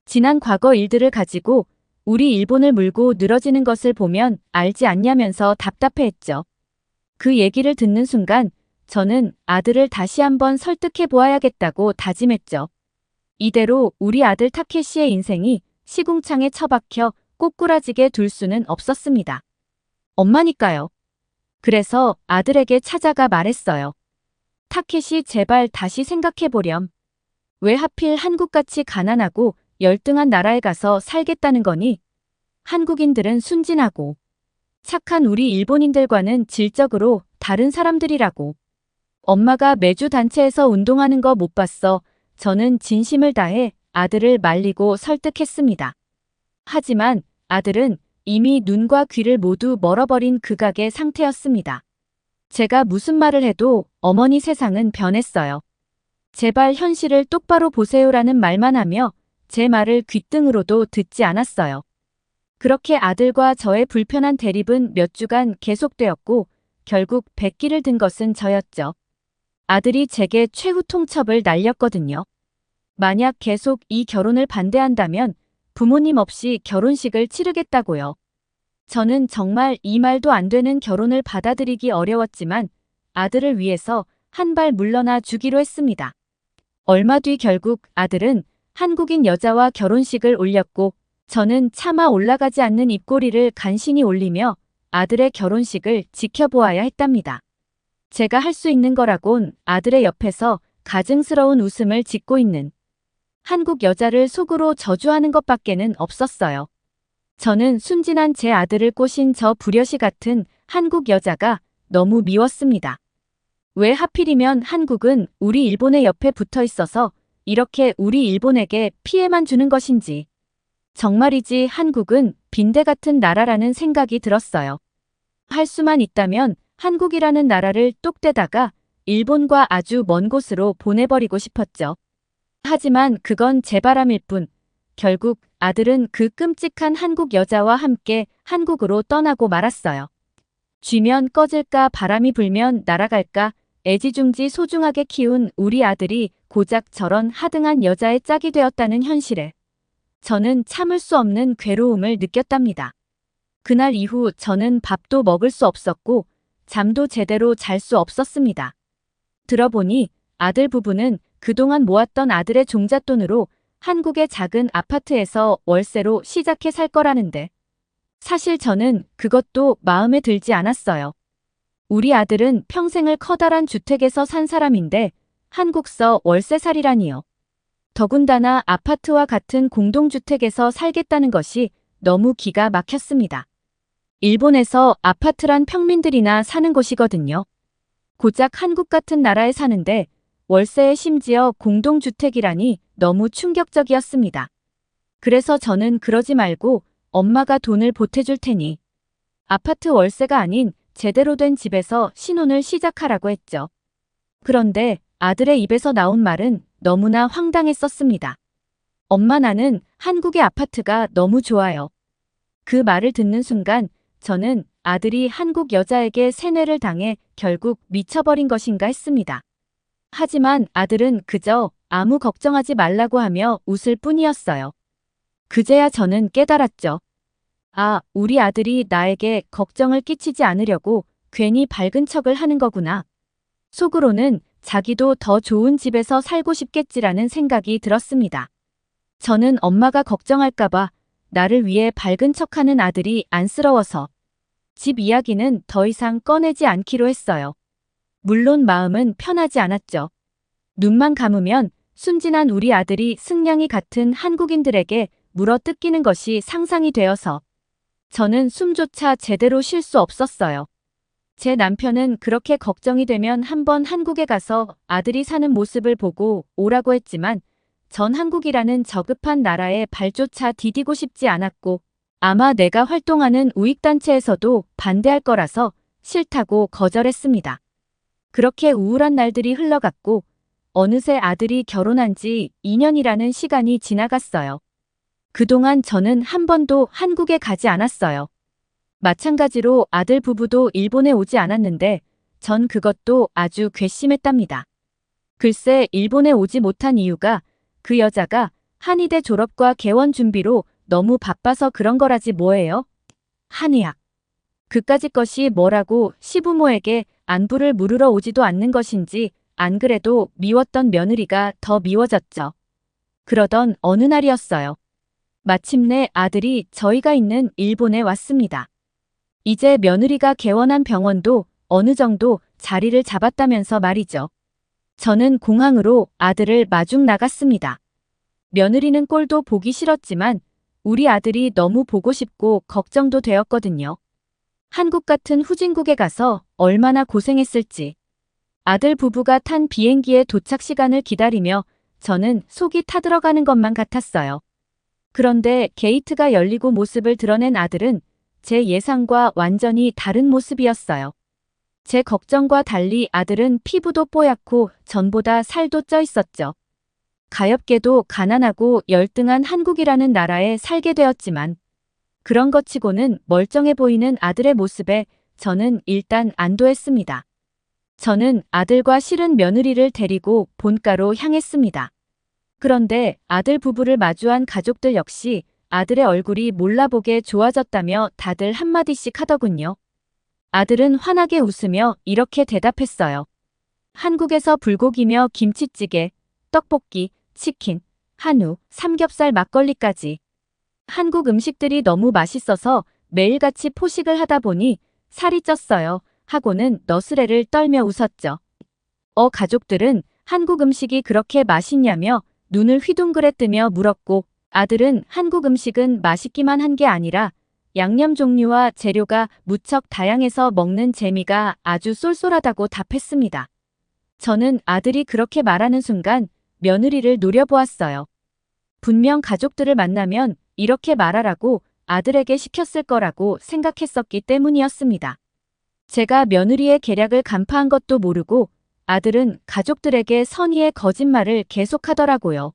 지난 과거 일들을 가지고 우리 일본을 물고 늘어지는 것을 보면 알지 않냐면서 답답해했죠. 그 얘기를 듣는 순간 저는 아들을 다시 한번 설득해 보아야겠다고 다짐했죠. 이대로 우리 아들 타케시의 인생이 시궁창에 처박혀 꼬꾸라지게 둘 수는 없었습니다. 엄마니까요. 그래서 아들에게 찾아가 말했어요. 타케시 제발 다시 생각해보렴. 왜 하필 한국같이 가난하고 열등한 나라에 가서 살겠다는 거니? 한국인들은 순진하고 착한 우리 일본인들과는 질적으로 다른 사람들이라고. 엄마가 매주 단체에서 운동하는 거 못 봤어. 저는 진심을 다해 아들을 말리고 설득했습니다. 하지만 아들은 이미 눈과 귀를 모두 멀어버린 극악의 상태였습니다. 제가 무슨 말을 해도 어머니 세상은 변했어요. 제발 현실을 똑바로 보세요라는 말만 하며 제 말을 귓등으로도 듣지 않았어요. 그렇게 아들과 저의 불편한 대립은 몇 주간 계속되었고 결국 백기를 든 것은 저였죠. 아들이 제게 최후 통첩을 날렸거든요. 만약 계속 이 결혼을 반대한다면 부모님 없이 결혼식을 치르겠다고요. 저는 정말 이 말도 안 되는 결혼을 받아들이기 어려웠지만 아들을 위해서 한 발 물러나 주기로 했습니다. 얼마 뒤 결국 아들은 한국인 여자와 결혼식을 올렸고 저는 차마 올라가지 않는 입꼬리를 간신히 올리며 아들의 결혼식을 지켜보아야 했답니다. 제가 할 수 있는 거라곤 아들의 옆에서 가증스러운 웃음을 짓고 있는 한국 여자를 속으로 저주하는 것밖에는 없었어요. 저는 순진한 제 아들을 꼬신 저 불효시 같은 한국 여자가 너무 미웠습니다. 왜 하필이면 한국은 우리 일본의 옆에 붙어 있어서 이렇게 우리 일본에게 피해만 주는 것인지. 정말이지 한국은 빈대 같은 나라라는 생각이 들었어요. 할 수만 있다면 한국이라는 나라를 똑 떼다가 일본과 아주 먼 곳으로 보내버리고 싶었죠. 하지만 그건 제 바람일 뿐 결국 아들은 그 끔찍한 한국 여자와 함께 한국으로 떠나고 말았어요. 쥐면 꺼질까 바람이 불면 날아갈까 애지중지 소중하게 키운 우리 아들이 고작 저런 하등한 여자의 짝이 되었다는 현실에 저는 참을 수 없는 괴로움을 느꼈답니다. 그날 이후 저는 밥도 먹을 수 없었고 잠도 제대로 잘 수 없었습니다. 들어보니 아들 부부는 그동안 모았던 아들의 종잣돈으로 한국의 작은 아파트에서 월세로 시작해 살 거라는데 사실 저는 그것도 마음에 들지 않았어요. 우리 아들은 평생을 커다란 주택에서 산 사람인데 한국서 월세살이라니요. 더군다나 아파트와 같은 공동주택에서 살겠다는 것이 너무 기가 막혔습니다. 일본에서 아파트란 평민들이나 사는 곳이거든요. 고작 한국 같은 나라에 사는데 월세에 심지어 공동주택이라니 너무 충격적이었습니다. 그래서 저는 그러지 말고 엄마가 돈을 보태줄 테니 아파트 월세가 아닌 제대로 된 집에서 신혼을 시작하라고 했죠. 그런데 아들의 입에서 나온 말은 너무나 황당했었습니다. 엄마 나는 한국의 아파트가 너무 좋아요. 그 말을 듣는 순간 저는 아들이 한국 여자에게 세뇌를 당해 결국 미쳐버린 것인가 했습니다. 하지만 아들은 그저 아무 걱정하지 말라고 하며 웃을 뿐이었어요. 그제야 저는 깨달았죠. 아, 우리 아들이 나에게 걱정을 끼치지 않으려고 괜히 밝은 척을 하는 거구나. 속으로는 자기도 더 좋은 집에서 살고 싶겠지라는 생각이 들었습니다. 저는 엄마가 걱정할까봐 나를 위해 밝은 척하는 아들이 안쓰러워서 집 이야기는 더 이상 꺼내지 않기로 했어요. 물론 마음은 편하지 않았죠. 눈만 감으면 순진한 우리 아들이 승냥이 같은 한국인들에게 물어뜯기는 것이 상상이 되어서 저는 숨조차 제대로 쉴 수 없었어요. 제 남편은 그렇게 걱정이 되면 한번 한국에 가서 아들이 사는 모습을 보고 오라고 했지만 전 한국이라는 저급한 나라에 발조차 디디고 싶지 않았고 아마 내가 활동하는 우익단체에서도 반대할 거라서 싫다고 거절했습니다. 그렇게 우울한 날들이 흘러갔고 어느새 아들이 결혼한 지 2년이라는 시간이 지나갔어요. 그동안 저는 한 번도 한국에 가지 않았어요. 마찬가지로 아들 부부도 일본에 오지 않았는데 전 그것도 아주 괘씸했답니다. 글쎄 일본에 오지 못한 이유가 그 여자가 한의대 졸업과 개원 준비로 너무 바빠서 그런 거라지 뭐예요? 한의학. 그까짓 것이 뭐라고 시부모에게 안부를 물으러 오지도 않는 것인지 안 그래도 미웠던 며느리가 더 미워졌죠. 그러던 어느 날이었어요. 마침내 아들이 저희가 있는 일본에 왔습니다. 이제 며느리가 개원한 병원도 어느 정도 자리를 잡았다면서 말이죠. 저는 공항으로 아들을 마중 나갔습니다. 며느리는 꼴도 보기 싫었지만 우리 아들이 너무 보고 싶고 걱정도 되었거든요. 한국 같은 후진국에 가서 얼마나 고생했을지. 아들 부부가 탄 비행기의 도착 시간을 기다리며 저는 속이 타들어가는 것만 같았어요. 그런데 게이트가 열리고 모습을 드러낸 아들은 제 예상과 완전히 다른 모습이었어요. 제 걱정과 달리 아들은 피부도 뽀얗고 전보다 살도 쪄 있었죠. 가엾게도 가난하고 열등한 한국이라는 나라에 살게 되었지만 그런 것 치고는 멀쩡해 보이는 아들의 모습에 저는 일단 안도했습니다. 저는 아들과 싫은 며느리를 데리고 본가로 향했습니다. 그런데 아들 부부를 마주한 가족들 역시 아들의 얼굴이 몰라보게 좋아졌다며 다들 한마디씩 하더군요. 아들은 환하게 웃으며 이렇게 대답했어요. 한국에서 불고기며 김치찌개, 떡볶이, 치킨, 한우, 삼겹살 막걸리까지. 한국 음식들이 너무 맛있어서 매일같이 포식을 하다 보니 살이 쪘어요. 하고는 너스레를 떨며 웃었죠. 가족들은 한국 음식이 그렇게 맛있냐며 눈을 휘둥그레 뜨며 물었고 아들은 한국 음식은 맛있기만 한 게 아니라 양념 종류와 재료가 무척 다양해서 먹는 재미가 아주 쏠쏠하다고 답했습니다. 저는 아들이 그렇게 말하는 순간 며느리를 노려보았어요. 분명 가족들을 만나면 이렇게 말하라고 아들에게 시켰을 거라고 생각했었기 때문이었습니다. 제가 며느리의 계략을 간파한 것도 모르고 아들은 가족들에게 선의의 거짓말을 계속하더라고요.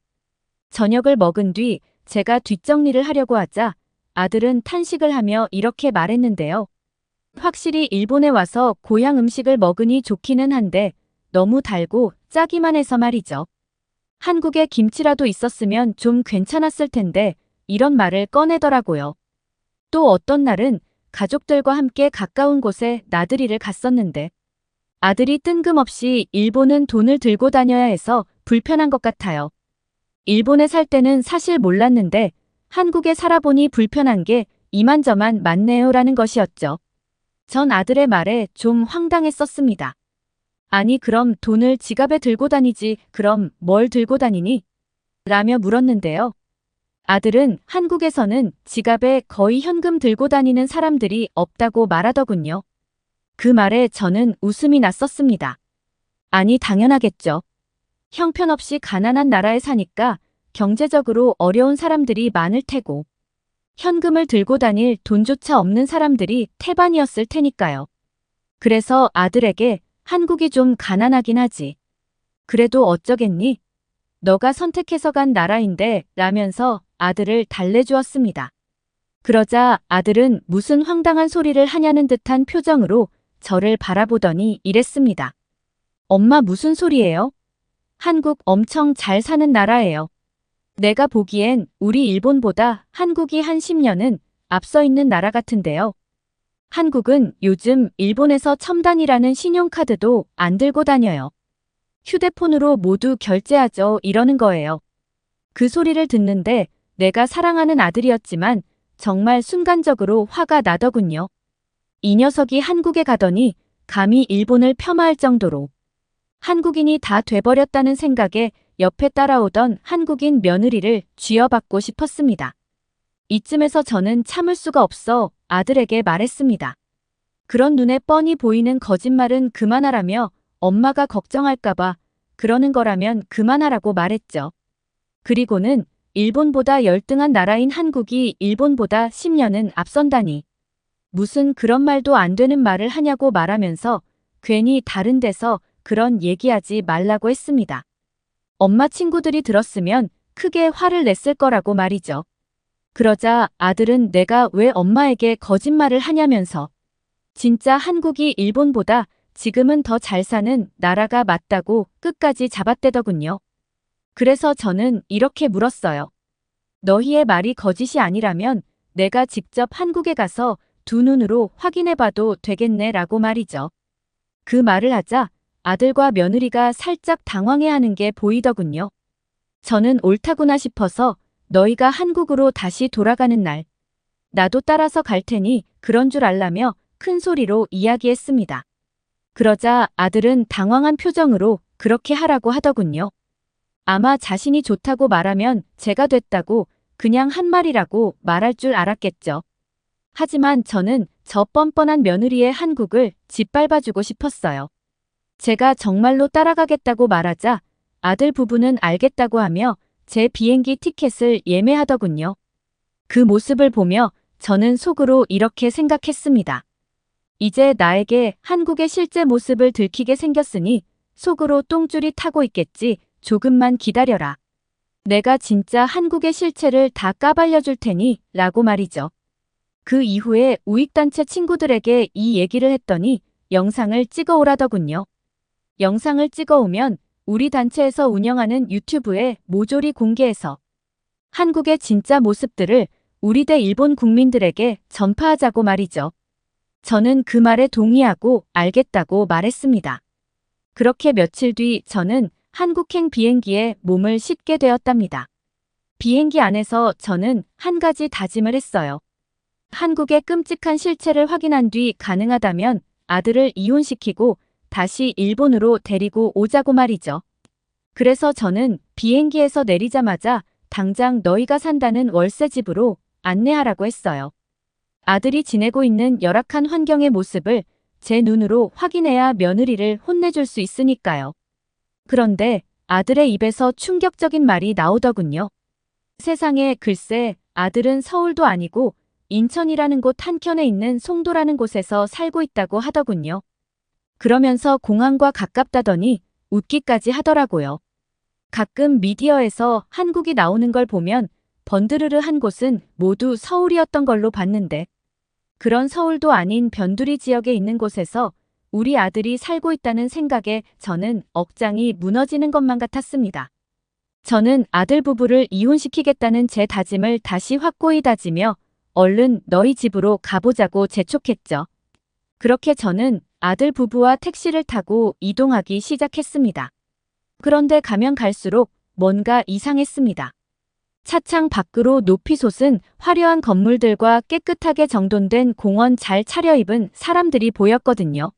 저녁을 먹은 뒤 제가 뒷정리를 하려고 하자 아들은 탄식을 하며 이렇게 말했는데요. 확실히 일본에 와서 고향 음식을 먹으니 좋기는 한데 너무 달고 짜기만 해서 말이죠. 한국에 김치라도 있었으면 좀 괜찮았을 텐데 이런 말을 꺼내더라고요. 또 어떤 날은 가족들과 함께 가까운 곳에 나들이를 갔었는데 아들이 뜬금없이 일본은 돈을 들고 다녀야 해서 불편한 것 같아요. 일본에 살 때는 사실 몰랐는데 한국에 살아보니 불편한 게 이만저만 많네요라는 것이었죠. 전 아들의 말에 좀 황당했었습니다. 아니 그럼 돈을 지갑에 들고 다니지 그럼 뭘 들고 다니니? 라며 물었는데요. 아들은 한국에서는 지갑에 거의 현금 들고 다니는 사람들이 없다고 말하더군요. 그 말에 저는 웃음이 났었습니다. 아니 당연하겠죠. 형편없이 가난한 나라에 사니까 경제적으로 어려운 사람들이 많을 테고 현금을 들고 다닐 돈조차 없는 사람들이 태반이었을 테니까요. 그래서 아들에게 한국이 좀 가난하긴 하지. 그래도 어쩌겠니? 너가 선택해서 간 나라인데 라면서 아들을 달래주었습니다. 그러자 아들은 무슨 황당한 소리를 하냐는 듯한 표정으로 저를 바라보더니 이랬습니다. 엄마 무슨 소리예요? 한국 엄청 잘 사는 나라예요. 내가 보기엔 우리 일본보다 한국이 한 10년은 앞서 있는 나라 같은데요. 한국은 요즘 일본에서 첨단이라는 신용카드도 안 들고 다녀요. 휴대폰으로 모두 결제하죠 이러는 거예요. 그 소리를 듣는데 내가 사랑하는 아들이었지만 정말 순간적으로 화가 나더군요. 이 녀석이 한국에 가더니 감히 일본을 폄하할 정도로 한국인이 다 돼버렸다는 생각에 옆에 따라오던 한국인 며느리를 쥐어받고 싶었습니다. 이쯤에서 저는 참을 수가 없어 아들에게 말했습니다. 그런 눈에 뻔히 보이는 거짓말은 그만하라며 엄마가 걱정할까봐 그러는 거라면 그만하라고 말했죠. 그리고는 일본보다 열등한 나라인 한국이 일본보다 10년은 앞선다니. 무슨 그런 말도 안 되는 말을 하냐고 말하면서 괜히 다른 데서 그런 얘기하지 말라고 했습니다. 엄마 친구들이 들었으면 크게 화를 냈을 거라고 말이죠. 그러자 아들은 내가 왜 엄마에게 거짓말을 하냐면서 진짜 한국이 일본보다 지금은 더 잘 사는 나라가 맞다고 끝까지 잡아떼더군요. 그래서 저는 이렇게 물었어요. 너희의 말이 거짓이 아니라면 내가 직접 한국에 가서 두 눈으로 확인해봐도 되겠네 라고 말이죠. 그 말을 하자 아들과 며느리가 살짝 당황해하는 게 보이더군요. 저는 옳다구나 싶어서 너희가 한국으로 다시 돌아가는 날 나도 따라서 갈 테니 그런 줄 알라며 큰 소리로 이야기했습니다. 그러자 아들은 당황한 표정으로 그렇게 하라고 하더군요. 아마 자신이 좋다고 말하면 제가 됐다고 그냥 한 말이라고 말할 줄 알았겠죠. 하지만 저는 저 뻔뻔한 며느리의 한국을 짓밟아주고 싶었어요. 제가 정말로 따라가겠다고 말하자 아들 부부는 알겠다고 하며 제 비행기 티켓을 예매하더군요. 그 모습을 보며 저는 속으로 이렇게 생각했습니다. 이제 나에게 한국의 실제 모습을 들키게 생겼으니 속으로 똥줄이 타고 있겠지. 조금만 기다려라. 내가 진짜 한국의 실체를 다 까발려줄 테니 라고 말이죠. 그 이후에 우익단체 친구들에게 이 얘기를 했더니 영상을 찍어오라더군요. 영상을 찍어오면 우리 단체에서 운영하는 유튜브에 모조리 공개해서 한국의 진짜 모습들을 우리 대 일본 국민들에게 전파하자고 말이죠. 저는 그 말에 동의하고 알겠다고 말했습니다. 그렇게 며칠 뒤 저는 한국행 비행기에 몸을 싣게 되었답니다. 비행기 안에서 저는 한 가지 다짐을 했어요. 한국의 끔찍한 실체를 확인한 뒤 가능하다면 아들을 이혼시키고 다시 일본으로 데리고 오자고 말이죠. 그래서 저는 비행기에서 내리자마자 당장 너희가 산다는 월세집으로 안내하라고 했어요. 아들이 지내고 있는 열악한 환경의 모습을 제 눈으로 확인해야 며느리를 혼내줄 수 있으니까요. 그런데 아들의 입에서 충격적인 말이 나오더군요. 세상에 글쎄 아들은 서울도 아니고 인천이라는 곳 한켠에 있는 송도라는 곳에서 살고 있다고 하더군요. 그러면서 공항과 가깝다더니 웃기까지 하더라고요. 가끔 미디어에서 한국이 나오는 걸 보면 번드르르한 곳은 모두 서울이었던 걸로 봤는데 그런 서울도 아닌 변두리 지역에 있는 곳에서 우리 아들이 살고 있다는 생각에 저는 억장이 무너지는 것만 같았습니다. 저는 아들 부부를 이혼시키겠다는 제 다짐을 다시 확고히 다지며 얼른 너희 집으로 가보자고 재촉했죠. 그렇게 저는 아들 부부와 택시를 타고 이동하기 시작했습니다. 그런데 가면 갈수록 뭔가 이상했습니다. 차창 밖으로 높이 솟은 화려한 건물들과 깨끗하게 정돈된 공원 잘 차려입은 사람들이 보였거든요.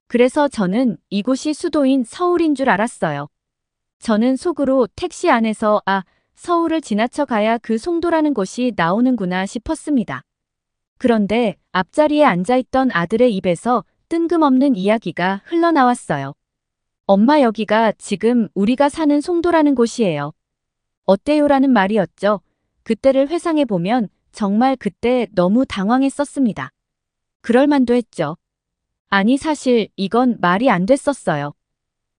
그래서 저는 이곳이 수도인 서울인 줄 알았어요. 저는 속으로 택시 안에서 서울을 지나쳐 가야 그 송도라는 곳이 나오는구나 싶었습니다. 그런데 앞자리에 앉아있던 아들의 입에서 뜬금없는 이야기가 흘러나왔어요. 엄마 여기가 지금 우리가 사는 송도라는 곳이에요. 어때요라는 말이었죠. 그때를 회상해보면 정말 그때 너무 당황했었습니다. 그럴 만도 했죠. 아니 사실 이건 말이 안 됐었어요.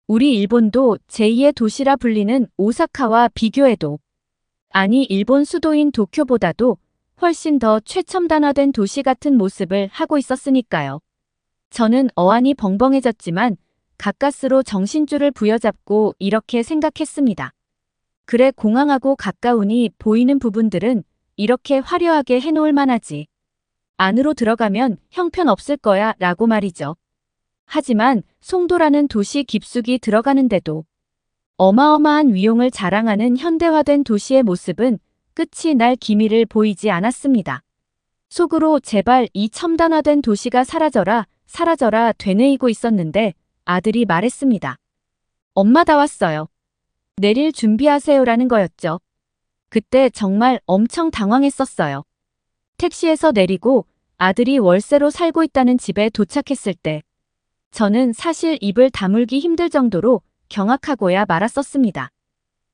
우리 일본도 제2의 도시라 불리는 오사카와 비교해도 아니 일본 수도인 도쿄보다도 훨씬 더 최첨단화된 도시 같은 모습을 하고 있었으니까요. 저는 어안이 벙벙해졌지만 가까스로 정신줄을 부여잡고 이렇게 생각했습니다. 그래, 공항하고 가까우니 보이는 부분들은 이렇게 화려하게 해놓을 만하지. 안으로 들어가면 형편없을 거야 라고 말이죠. 하지만 송도라는 도시 깊숙이 들어가는데도 어마어마한 위용을 자랑하는 현대화된 도시의 모습은 끝이 날 기미를 보이지 않았습니다. 속으로 제발 이 첨단화된 도시가 사라져라, 사라져라 되뇌이고 있었는데 아들이 말했습니다. 엄마 다 왔어요. 내릴 준비하세요라는 거였죠. 그때 정말 엄청 당황했었어요. 택시에서 내리고 아들이 월세로 살고 있다는 집에 도착했을 때 저는 사실 입을 다물기 힘들 정도로 경악하고야 말았었습니다.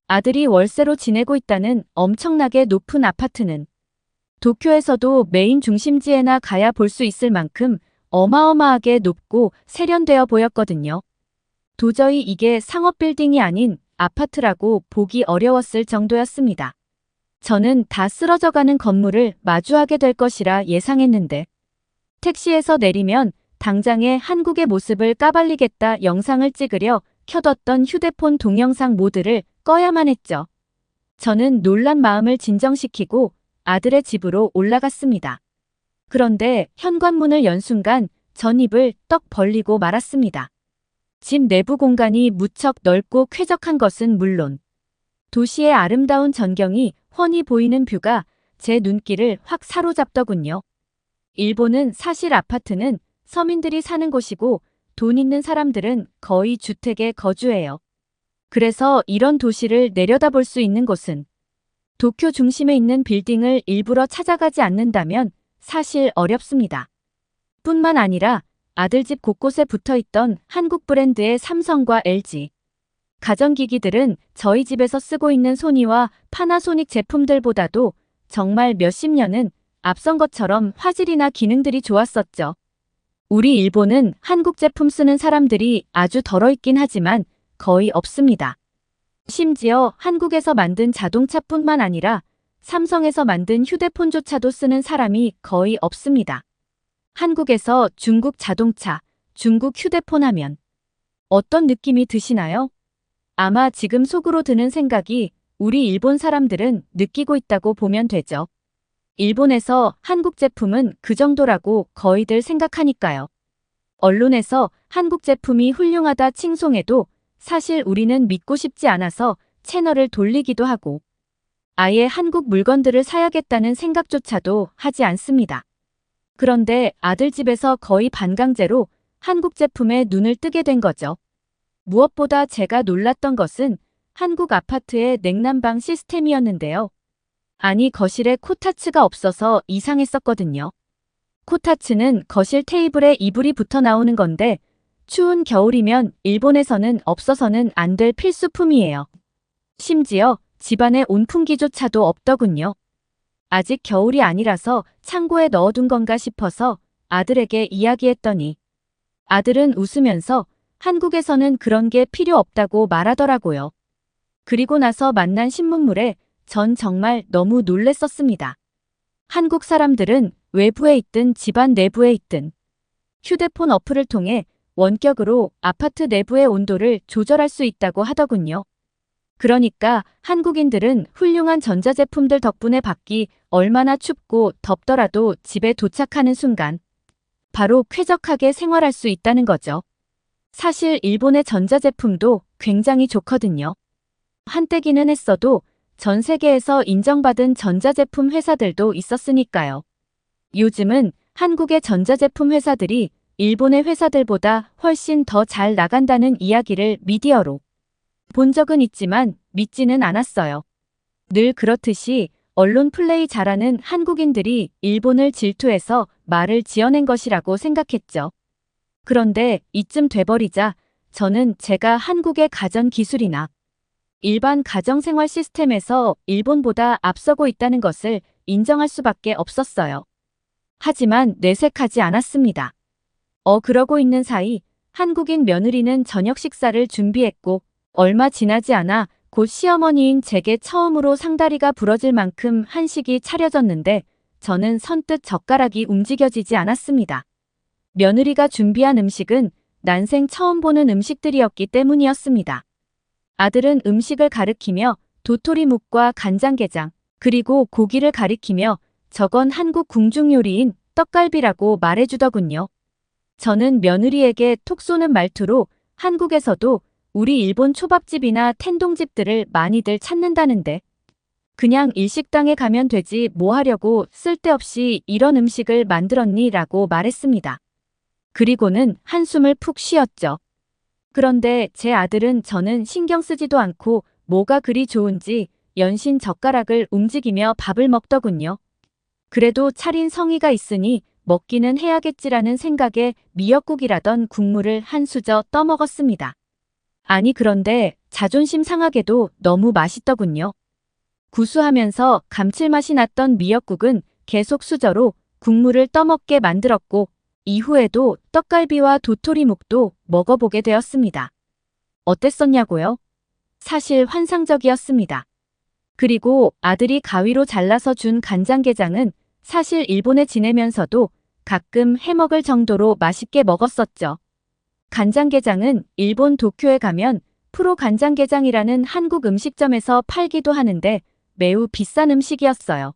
아들이 월세로 지내고 있다는 엄청나게 높은 아파트는 도쿄에서도 메인 중심지에나 가야 볼 수 있을 만큼 어마어마하게 높고 세련되어 보였거든요. 도저히 이게 상업 빌딩이 아닌 아파트라고 보기 어려웠을 정도였습니다. 저는 다 쓰러져가는 건물을 마주하게 될 것이라 예상했는데 택시에서 내리면 당장에 한국의 모습을 까발리겠다 영상을 찍으려 켜뒀던 휴대폰 동영상 모드를 꺼야만 했죠. 저는 놀란 마음을 진정시키고 아들의 집으로 올라갔습니다. 그런데 현관문을 연 순간 전 입을 떡 벌리고 말았습니다. 집 내부 공간이 무척 넓고 쾌적한 것은 물론 도시의 아름다운 전경이 훤히 보이는 뷰가 제 눈길을 확 사로잡더군요. 일본은 사실 아파트는 서민들이 사는 곳이고 돈 있는 사람들은 거의 주택에 거주해요. 그래서 이런 도시를 내려다볼 수 있는 곳은 도쿄 중심에 있는 빌딩을 일부러 찾아가지 않는다면 사실 어렵습니다. 뿐만 아니라 아들 집 곳곳에 붙어있던 한국 브랜드의 삼성과 LG, 가전기기들은 저희 집에서 쓰고 있는 소니와 파나소닉 제품들보다도 정말 몇십 년은 앞선 것처럼 화질이나 기능들이 좋았었죠. 우리 일본은 한국 제품 쓰는 사람들이 아주 덜어있긴 하지만 거의 없습니다. 심지어 한국에서 만든 자동차뿐만 아니라 삼성에서 만든 휴대폰조차도 쓰는 사람이 거의 없습니다. 한국에서 중국 자동차, 중국 휴대폰 하면 어떤 느낌이 드시나요? 아마 지금 속으로 드는 생각이 우리 일본 사람들은 느끼고 있다고 보면 되죠. 일본에서 한국 제품은 그 정도라고 거의들 생각하니까요. 언론에서 한국 제품이 훌륭하다 칭송해도 사실 우리는 믿고 싶지 않아서 채널을 돌리기도 하고 아예 한국 물건들을 사야겠다는 생각조차도 하지 않습니다. 그런데 아들 집에서 거의 반강제로 한국 제품에 눈을 뜨게 된 거죠. 무엇보다 제가 놀랐던 것은 한국 아파트의 냉난방 시스템이었는데요. 아니, 거실에 코타츠가 없어서 이상했었거든요. 코타츠는 거실 테이블에 이불이 붙어 나오는 건데 추운 겨울이면 일본에서는 없어서는 안 될 필수품이에요. 심지어 집안에 온풍기조차도 없더군요. 아직 겨울이 아니라서 창고에 넣어둔 건가 싶어서 아들에게 이야기했더니 아들은 웃으면서 한국에서는 그런 게 필요 없다고 말하더라고요. 그리고 나서 만난 신문물에 전 정말 너무 놀랬었습니다. 한국 사람들은 외부에 있든 집안 내부에 있든 휴대폰 어플을 통해 원격으로 아파트 내부의 온도를 조절할 수 있다고 하더군요. 그러니까 한국인들은 훌륭한 전자제품들 덕분에 밖이 얼마나 춥고 덥더라도 집에 도착하는 순간 바로 쾌적하게 생활할 수 있다는 거죠. 사실 일본의 전자제품도 굉장히 좋거든요. 한때기는 했어도 전 세계에서 인정받은 전자제품 회사들도 있었으니까요. 요즘은 한국의 전자제품 회사들이 일본의 회사들보다 훨씬 더 잘 나간다는 이야기를 미디어로 본 적은 있지만 믿지는 않았어요. 늘 그렇듯이 언론 플레이 잘하는 한국인들이 일본을 질투해서 말을 지어낸 것이라고 생각했죠. 그런데 이쯤 돼버리자 저는 제가 한국의 가전 기술이나 일반 가정생활 시스템에서 일본보다 앞서고 있다는 것을 인정할 수밖에 없었어요. 하지만 내색하지 않았습니다. 그러고 있는 사이 한국인 며느리는 저녁 식사를 준비했고 얼마 지나지 않아 곧 시어머니인 제게 처음으로 상다리가 부러질 만큼 한식이 차려졌는데 저는 선뜻 젓가락이 움직여지지 않았습니다. 며느리가 준비한 음식은 난생 처음 보는 음식들이었기 때문이었습니다. 아들은 음식을 가리키며 도토리묵과 간장게장, 그리고 고기를 가리키며 저건 한국 궁중 요리인 떡갈비라고 말해주더군요. 저는 며느리에게 톡 쏘는 말투로 한국에서도 우리 일본 초밥집이나 텐동집들을 많이들 찾는다는데 그냥 일식당에 가면 되지 뭐 하려고 쓸데없이 이런 음식을 만들었니? 라고 말했습니다. 그리고는 한숨을 푹 쉬었죠. 그런데 제 아들은 저는 신경 쓰지도 않고 뭐가 그리 좋은지 연신 젓가락을 움직이며 밥을 먹더군요. 그래도 차린 성의가 있으니 먹기는 해야겠지라는 생각에 미역국이라던 국물을 한 수저 떠먹었습니다. 아니 그런데 자존심 상하게도 너무 맛있더군요. 구수하면서 감칠맛이 났던 미역국은 계속 수저로 국물을 떠먹게 만들었고 이후에도 떡갈비와 도토리묵도 먹어보게 되었습니다. 어땠었냐고요? 사실 환상적이었습니다. 그리고 아들이 가위로 잘라서 준 간장게장은 사실 일본에 지내면서도 가끔 해먹을 정도로 맛있게 먹었었죠. 간장게장은 일본 도쿄에 가면 프로 간장게장이라는 한국 음식점에서 팔기도 하는데 매우 비싼 음식이었어요.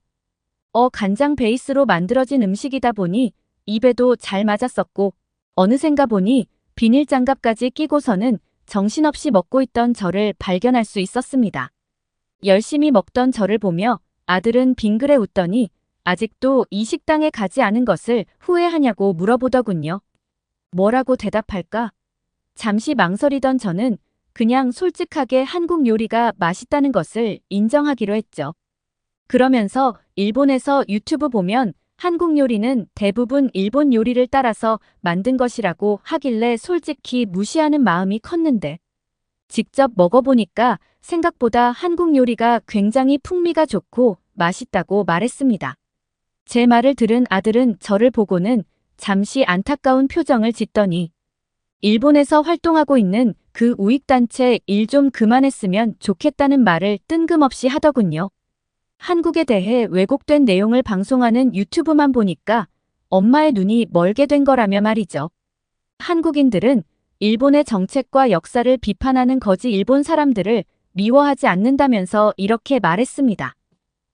간장 베이스로 만들어진 음식이다 보니 입에도 잘 맞았었고 어느샌가 보니 비닐 장갑까지 끼고서는 정신없이 먹고 있던 저를 발견할 수 있었습니다. 열심히 먹던 저를 보며 아들은 빙그레 웃더니 아직도 이 식당에 가지 않은 것을 후회하냐고 물어보더군요. 뭐라고 대답할까? 잠시 망설이던 저는 그냥 솔직하게 한국 요리가 맛있다는 것을 인정하기로 했죠. 그러면서 일본에서 유튜브 보면 한국 요리는 대부분 일본 요리를 따라서 만든 것이라고 하길래 솔직히 무시하는 마음이 컸는데 직접 먹어보니까 생각보다 한국 요리가 굉장히 풍미가 좋고 맛있다고 말했습니다. 제 말을 들은 아들은 저를 보고는 잠시 안타까운 표정을 짓더니 일본에서 활동하고 있는 그 우익단체 일 좀 그만했으면 좋겠다는 말을 뜬금없이 하더군요. 한국에 대해 왜곡된 내용을 방송하는 유튜브만 보니까 엄마의 눈이 멀게 된 거라며 말이죠. 한국인들은 일본의 정책과 역사를 비판하는 거지 일본 사람들을 미워하지 않는다면서 이렇게 말했습니다.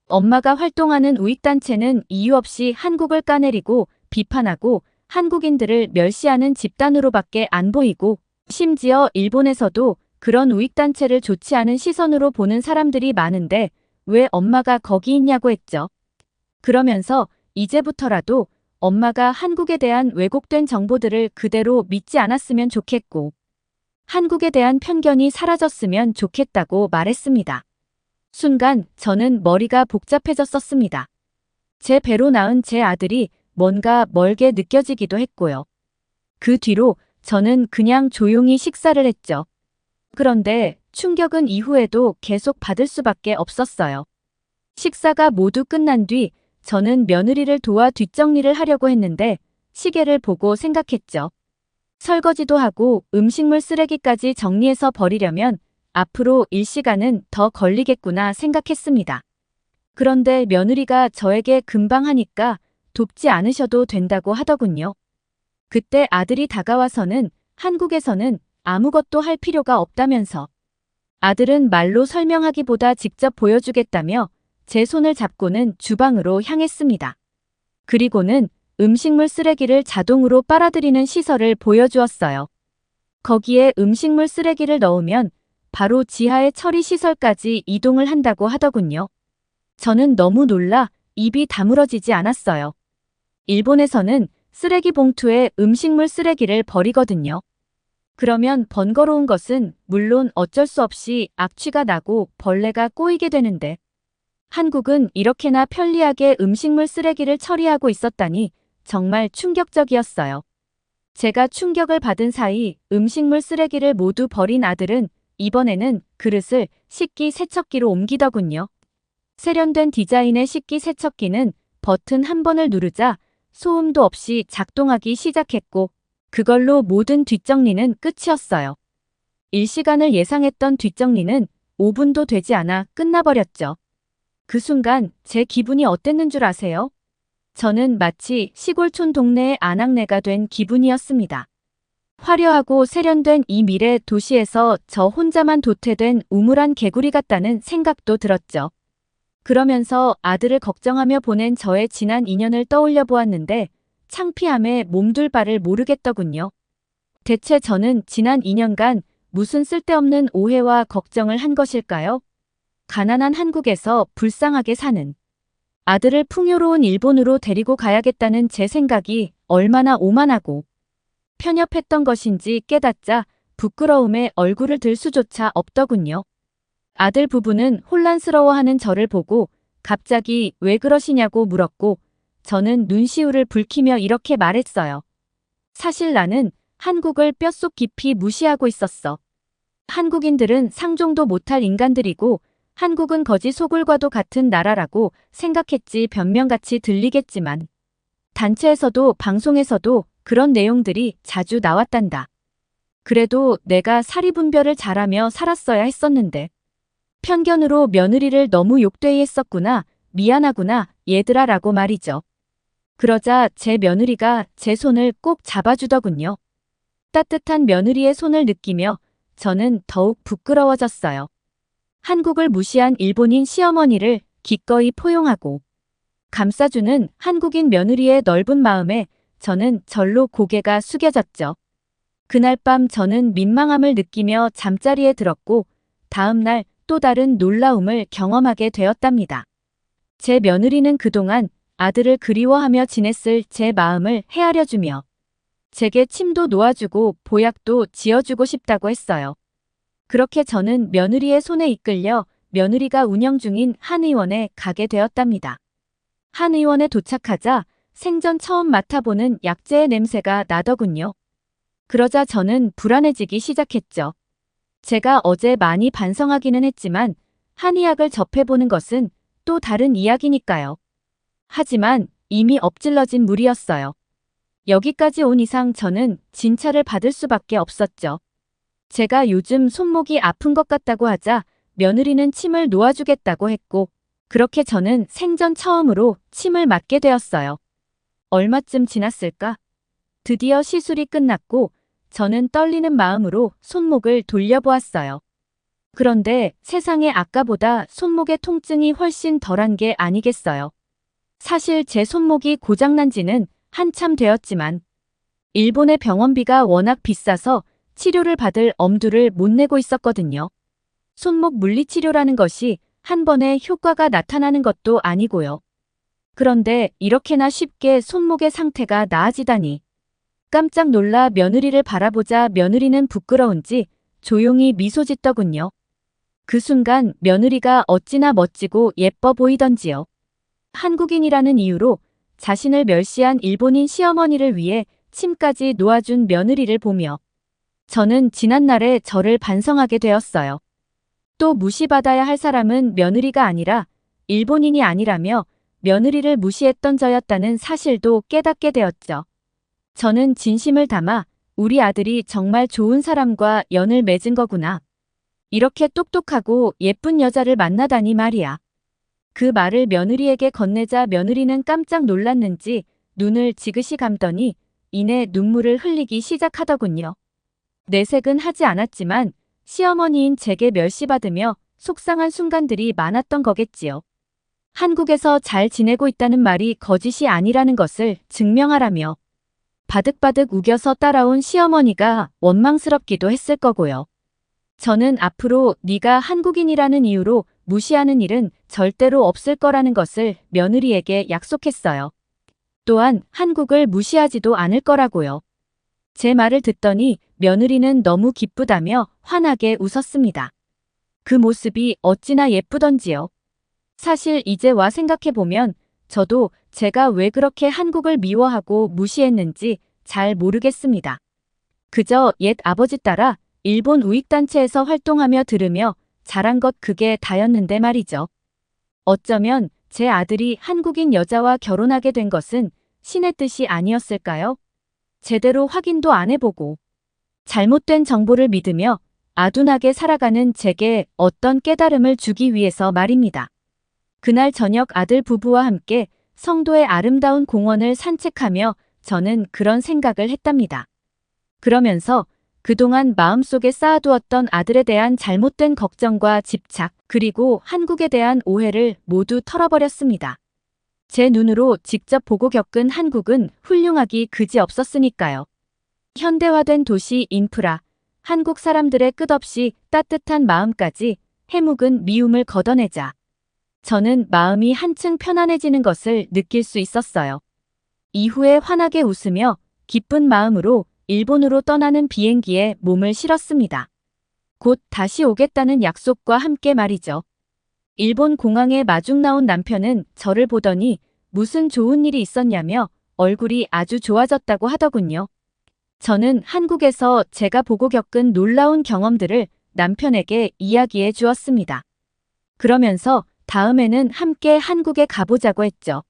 엄마가 활동하는 우익단체는 이유 없이 한국을 까내리고 비판하고 한국인들을 멸시하는 집단으로밖에 안 보이고 심지어 일본에서도 그런 우익단체를 좋지 않은 시선으로 보는 사람들이 많은데 왜 엄마가 거기 있냐고 했죠. 그러면서 이제부터라도 엄마가 한국에 대한 왜곡된 정보들을 그대로 믿지 않았으면 좋겠고 한국에 대한 편견이 사라졌으면 좋겠다고 말했습니다. 순간 저는 머리가 복잡해졌었습니다. 제 배로 낳은 제 아들이 뭔가 멀게 느껴지기도 했고요. 그 뒤로 저는 그냥 조용히 식사를 했죠. 그런데 충격은 이후에도 계속 받을 수밖에 없었어요. 식사가 모두 끝난 뒤 저는 며느리를 도와 뒷정리를 하려고 했는데 시계를 보고 생각했죠. 설거지도 하고 음식물 쓰레기까지 정리해서 버리려면 앞으로 일시간은 더 걸리겠구나 생각했습니다. 그런데 며느리가 저에게 금방 하니까 돕지 않으셔도 된다고 하더군요. 그때 아들이 다가와서는 한국에서는 아무것도 할 필요가 없다면서 아들은 말로 설명하기보다 직접 보여주겠다며 제 손을 잡고는 주방으로 향했습니다. 그리고는 음식물 쓰레기를 자동으로 빨아들이는 시설을 보여주었어요. 거기에 음식물 쓰레기를 넣으면 바로 지하의 처리 시설까지 이동을 한다고 하더군요. 저는 너무 놀라 입이 다물어지지 않았어요. 일본에서는 쓰레기 봉투에 음식물 쓰레기를 버리거든요. 그러면 번거로운 것은 물론 어쩔 수 없이 악취가 나고 벌레가 꼬이게 되는데 한국은 이렇게나 편리하게 음식물 쓰레기를 처리하고 있었다니 정말 충격적이었어요. 제가 충격을 받은 사이 음식물 쓰레기를 모두 버린 아들은 이번에는 그릇을 식기세척기로 옮기더군요. 세련된 디자인의 식기세척기는 버튼 한 번을 누르자 소음도 없이 작동하기 시작했고 그걸로 모든 뒷정리는 끝이었어요. 일시간을 예상했던 뒷정리는 5분도 되지 않아 끝나버렸죠. 그 순간 제 기분이 어땠는 줄 아세요? 저는 마치 시골촌 동네의 아낙네가 된 기분이었습니다. 화려하고 세련된 이 미래 도시에서 저 혼자만 도태된 우물안 개구리 같다는 생각도 들었죠. 그러면서 아들을 걱정하며 보낸 저의 지난 2년을 떠올려 보았는데 창피함에 몸둘 바를 모르겠더군요. 대체 저는 지난 2년간 무슨 쓸데없는 오해와 걱정을 한 것일까요? 가난한 한국에서 불쌍하게 사는 아들을 풍요로운 일본으로 데리고 가야겠다는 제 생각이 얼마나 오만하고 편협했던 것인지 깨닫자 부끄러움에 얼굴을 들 수조차 없더군요. 아들 부부는 혼란스러워하는 저를 보고 갑자기 왜 그러시냐고 물었고 저는 눈시울을 붉히며 이렇게 말했어요. 사실 나는 한국을 뼛속 깊이 무시하고 있었어. 한국인들은 상종도 못할 인간들이고 한국은 거지 소굴과도 같은 나라라고 생각했지. 변명같이 들리겠지만 단체에서도 방송에서도 그런 내용들이 자주 나왔단다. 그래도 내가 사리분별을 잘하며 살았어야 했었는데 편견으로 며느리를 너무 욕되이 했었구나. 미안하구나 얘들아 라고 말이죠. 그러자 제 며느리가 제 손을 꼭 잡아주더군요. 따뜻한 며느리의 손을 느끼며 저는 더욱 부끄러워졌어요. 한국을 무시한 일본인 시어머니를 기꺼이 포용하고 감싸주는 한국인 며느리의 넓은 마음에 저는 절로 고개가 숙여졌죠. 그날 밤 저는 민망함을 느끼며 잠자리에 들었고 다음 날 또 다른 놀라움을 경험하게 되었답니다. 제 며느리는 그동안 아들을 그리워하며 지냈을 제 마음을 헤아려주며 제게 침도 놓아주고 보약도 지어주고 싶다고 했어요. 그렇게 저는 며느리의 손에 이끌려 며느리가 운영 중인 한의원에 가게 되었답니다. 한의원에 도착하자 생전 처음 맡아보는 약재의 냄새가 나더군요. 그러자 저는 불안해지기 시작했죠. 제가 어제 많이 반성하기는 했지만 한의학을 접해보는 것은 또 다른 이야기니까요. 하지만 이미 엎질러진 물이었어요. 여기까지 온 이상 저는 진찰을 받을 수밖에 없었죠. 제가 요즘 손목이 아픈 것 같다고 하자 며느리는 침을 놓아주겠다고 했고 그렇게 저는 생전 처음으로 침을 맞게 되었어요. 얼마쯤 지났을까? 드디어 시술이 끝났고 저는 떨리는 마음으로 손목을 돌려보았어요. 그런데 세상에 아까보다 손목의 통증이 훨씬 덜한 게 아니겠어요. 사실 제 손목이 고장난 지는 한참 되었지만 일본의 병원비가 워낙 비싸서 치료를 받을 엄두를 못 내고 있었거든요. 손목 물리치료라는 것이 한 번에 효과가 나타나는 것도 아니고요. 그런데 이렇게나 쉽게 손목의 상태가 나아지다니. 깜짝 놀라 며느리를 바라보자 며느리는 부끄러운지 조용히 미소 짓더군요. 그 순간 며느리가 어찌나 멋지고 예뻐 보이던지요. 한국인이라는 이유로 자신을 멸시한 일본인 시어머니를 위해 침까지 놓아준 며느리를 보며 저는 지난날의 저를 반성하게 되었어요. 또 무시받아야 할 사람은 며느리가 아니라 일본인이 아니라며 며느리를 무시했던 저였다는 사실도 깨닫게 되었죠. 저는 진심을 담아 우리 아들이 정말 좋은 사람과 연을 맺은 거구나. 이렇게 똑똑하고 예쁜 여자를 만나다니 말이야. 그 말을 며느리에게 건네자 며느리는 깜짝 놀랐는지 눈을 지그시 감더니 이내 눈물을 흘리기 시작하더군요. 내색은 하지 않았지만 시어머니인 제게 멸시받으며 속상한 순간들이 많았던 거겠지요. 한국에서 잘 지내고 있다는 말이 거짓이 아니라는 것을 증명하라며 바득바득 우겨서 따라온 시어머니가 원망스럽기도 했을 거고요. 저는 앞으로 네가 한국인이라는 이유로 무시하는 일은 절대로 없을 거라는 것을 며느리에게 약속했어요. 또한 한국을 무시하지도 않을 거라고요. 제 말을 듣더니 며느리는 너무 기쁘다며 환하게 웃었습니다. 그 모습이 어찌나 예쁘던지요. 사실 이제 와 생각해보면 저도 제가 왜 그렇게 한국을 미워하고 무시했는지 잘 모르겠습니다. 그저 옛 아버지 따라 일본 우익단체에서 활동하며 들으며 자란 것 그게 다였는데 말이죠. 어쩌면 제 아들이 한국인 여자와 결혼하게 된 것은 신의 뜻이 아니었을까요? 제대로 확인도 안 해보고 잘못된 정보를 믿으며 아둔하게 살아가는 제게 어떤 깨달음을 주기 위해서 말입니다. 그날 저녁 아들 부부와 함께 성도의 아름다운 공원을 산책하며 저는 그런 생각을 했답니다. 그러면서 그동안 마음속에 쌓아두었던 아들에 대한 잘못된 걱정과 집착, 그리고 한국에 대한 오해를 모두 털어버렸습니다. 제 눈으로 직접 보고 겪은 한국은 훌륭하기 그지없었으니까요. 현대화된 도시 인프라, 한국 사람들의 끝없이 따뜻한 마음까지 해묵은 미움을 걷어내자 저는 마음이 한층 편안해지는 것을 느낄 수 있었어요. 이후에 환하게 웃으며 기쁜 마음으로 일본으로 떠나는 비행기에 몸을 실었습니다. 곧 다시 오겠다는 약속과 함께 말이죠. 일본 공항에 마중 나온 남편은 저를 보더니 무슨 좋은 일이 있었냐며 얼굴이 아주 좋아졌다고 하더군요. 저는 한국에서 제가 보고 겪은 놀라운 경험들을 남편에게 이야기해 주었습니다. 그러면서 다음에는 함께 한국에 가보자고 했죠.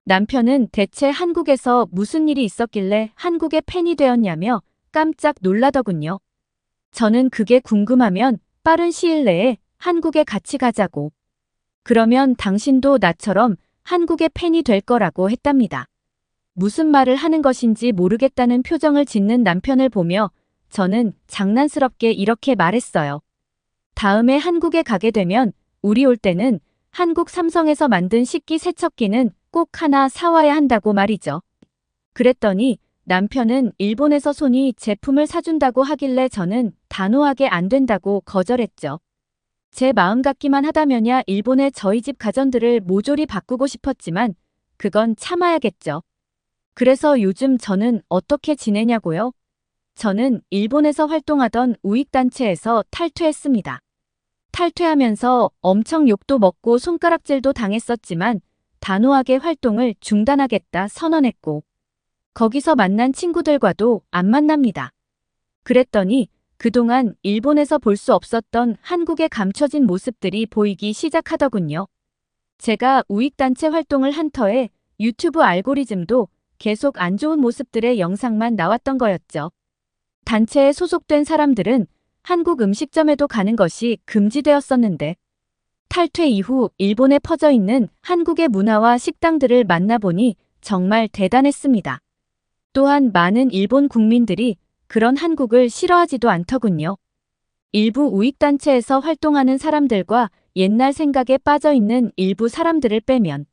남편은 대체 한국에서 무슨 일이 있었길래 한국의 팬이 되었냐며 깜짝 놀라더군요. 저는 그게 궁금하면 빠른 시일 내에 한국에 같이 가자고. 그러면 당신도 나처럼 한국의 팬이 될 거라고 했답니다. 무슨 말을 하는 것인지 모르겠다는 표정을 짓는 남편을 보며 저는 장난스럽게 이렇게 말했어요. 다음에 한국에 가게 되면 우리 올 때는 한국 삼성에서 만든 식기 세척기는 꼭 하나 사와야 한다고 말이죠. 그랬더니 남편은 일본에서 손이 제품을 사준다고 하길래 저는 단호하게 안 된다고 거절했죠. 제 마음 같기만 하다면야 일본의 저희 집 가전들을 모조리 바꾸고 싶었지만 그건 참아야겠죠. 그래서 요즘 저는 어떻게 지내냐고요? 저는 일본에서 활동하던 우익단체에서 탈퇴했습니다. 탈퇴하면서 엄청 욕도 먹고 손가락질도 당했었지만 단호하게 활동을 중단하겠다 선언했고 거기서 만난 친구들과도 안 만납니다. 그랬더니 그동안 일본에서 볼 수 없었던 한국의 감춰진 모습들이 보이기 시작하더군요. 제가 우익단체 활동을 한 터에 유튜브 알고리즘도 계속 안 좋은 모습들의 영상만 나왔던 거였죠. 단체에 소속된 사람들은 한국 음식점에도 가는 것이 금지되었었는데 탈퇴 이후 일본에 퍼져 있는 한국의 문화와 식당들을 만나보니 정말 대단했습니다. 또한 많은 일본 국민들이 그런 한국을 싫어하지도 않더군요. 일부 우익단체에서 활동하는 사람들과 옛날 생각에 빠져 있는 일부 사람들을 빼면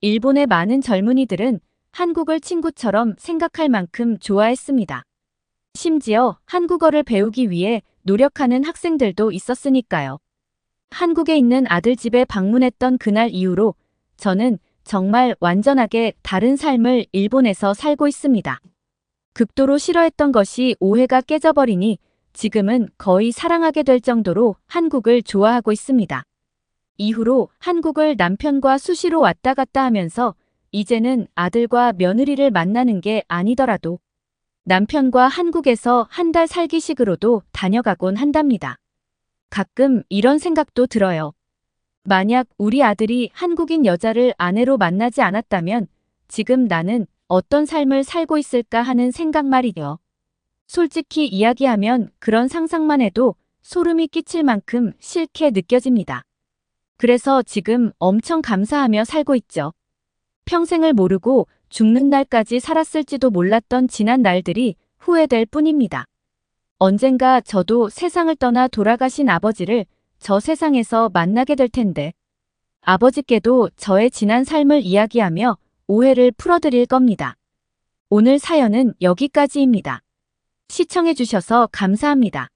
일본의 많은 젊은이들은 한국을 친구처럼 생각할 만큼 좋아했습니다. 심지어 한국어를 배우기 위해 노력하는 학생들도 있었으니까요. 한국에 있는 아들 집에 방문했던 그날 이후로 저는 정말 완전하게 다른 삶을 일본에서 살고 있습니다. 극도로 싫어했던 것이 오해가 깨져버리니 지금은 거의 사랑하게 될 정도로 한국을 좋아하고 있습니다. 이후로 한국을 남편과 수시로 왔다 갔다 하면서 이제는 아들과 며느리를 만나는 게 아니더라도 남편과 한국에서 한 달 살기식으로도 다녀가곤 한답니다. 가끔 이런 생각도 들어요. 만약 우리 아들이 한국인 여자를 아내로 만나지 않았다면 지금 나는 어떤 삶을 살고 있을까 하는 생각 말이죠. 솔직히 이야기하면 그런 상상만 해도 소름이 끼칠 만큼 싫게 느껴집니다. 그래서 지금 엄청 감사하며 살고 있죠. 평생을 모르고 죽는 날까지 살았을지도 몰랐던 지난 날들이 후회될 뿐입니다. 언젠가 저도 세상을 떠나 돌아가신 아버지를 저 세상에서 만나게 될 텐데 아버지께도 저의 지난 삶을 이야기하며 오해를 풀어드릴 겁니다. 오늘 사연은 여기까지입니다. 시청해주셔서 감사합니다.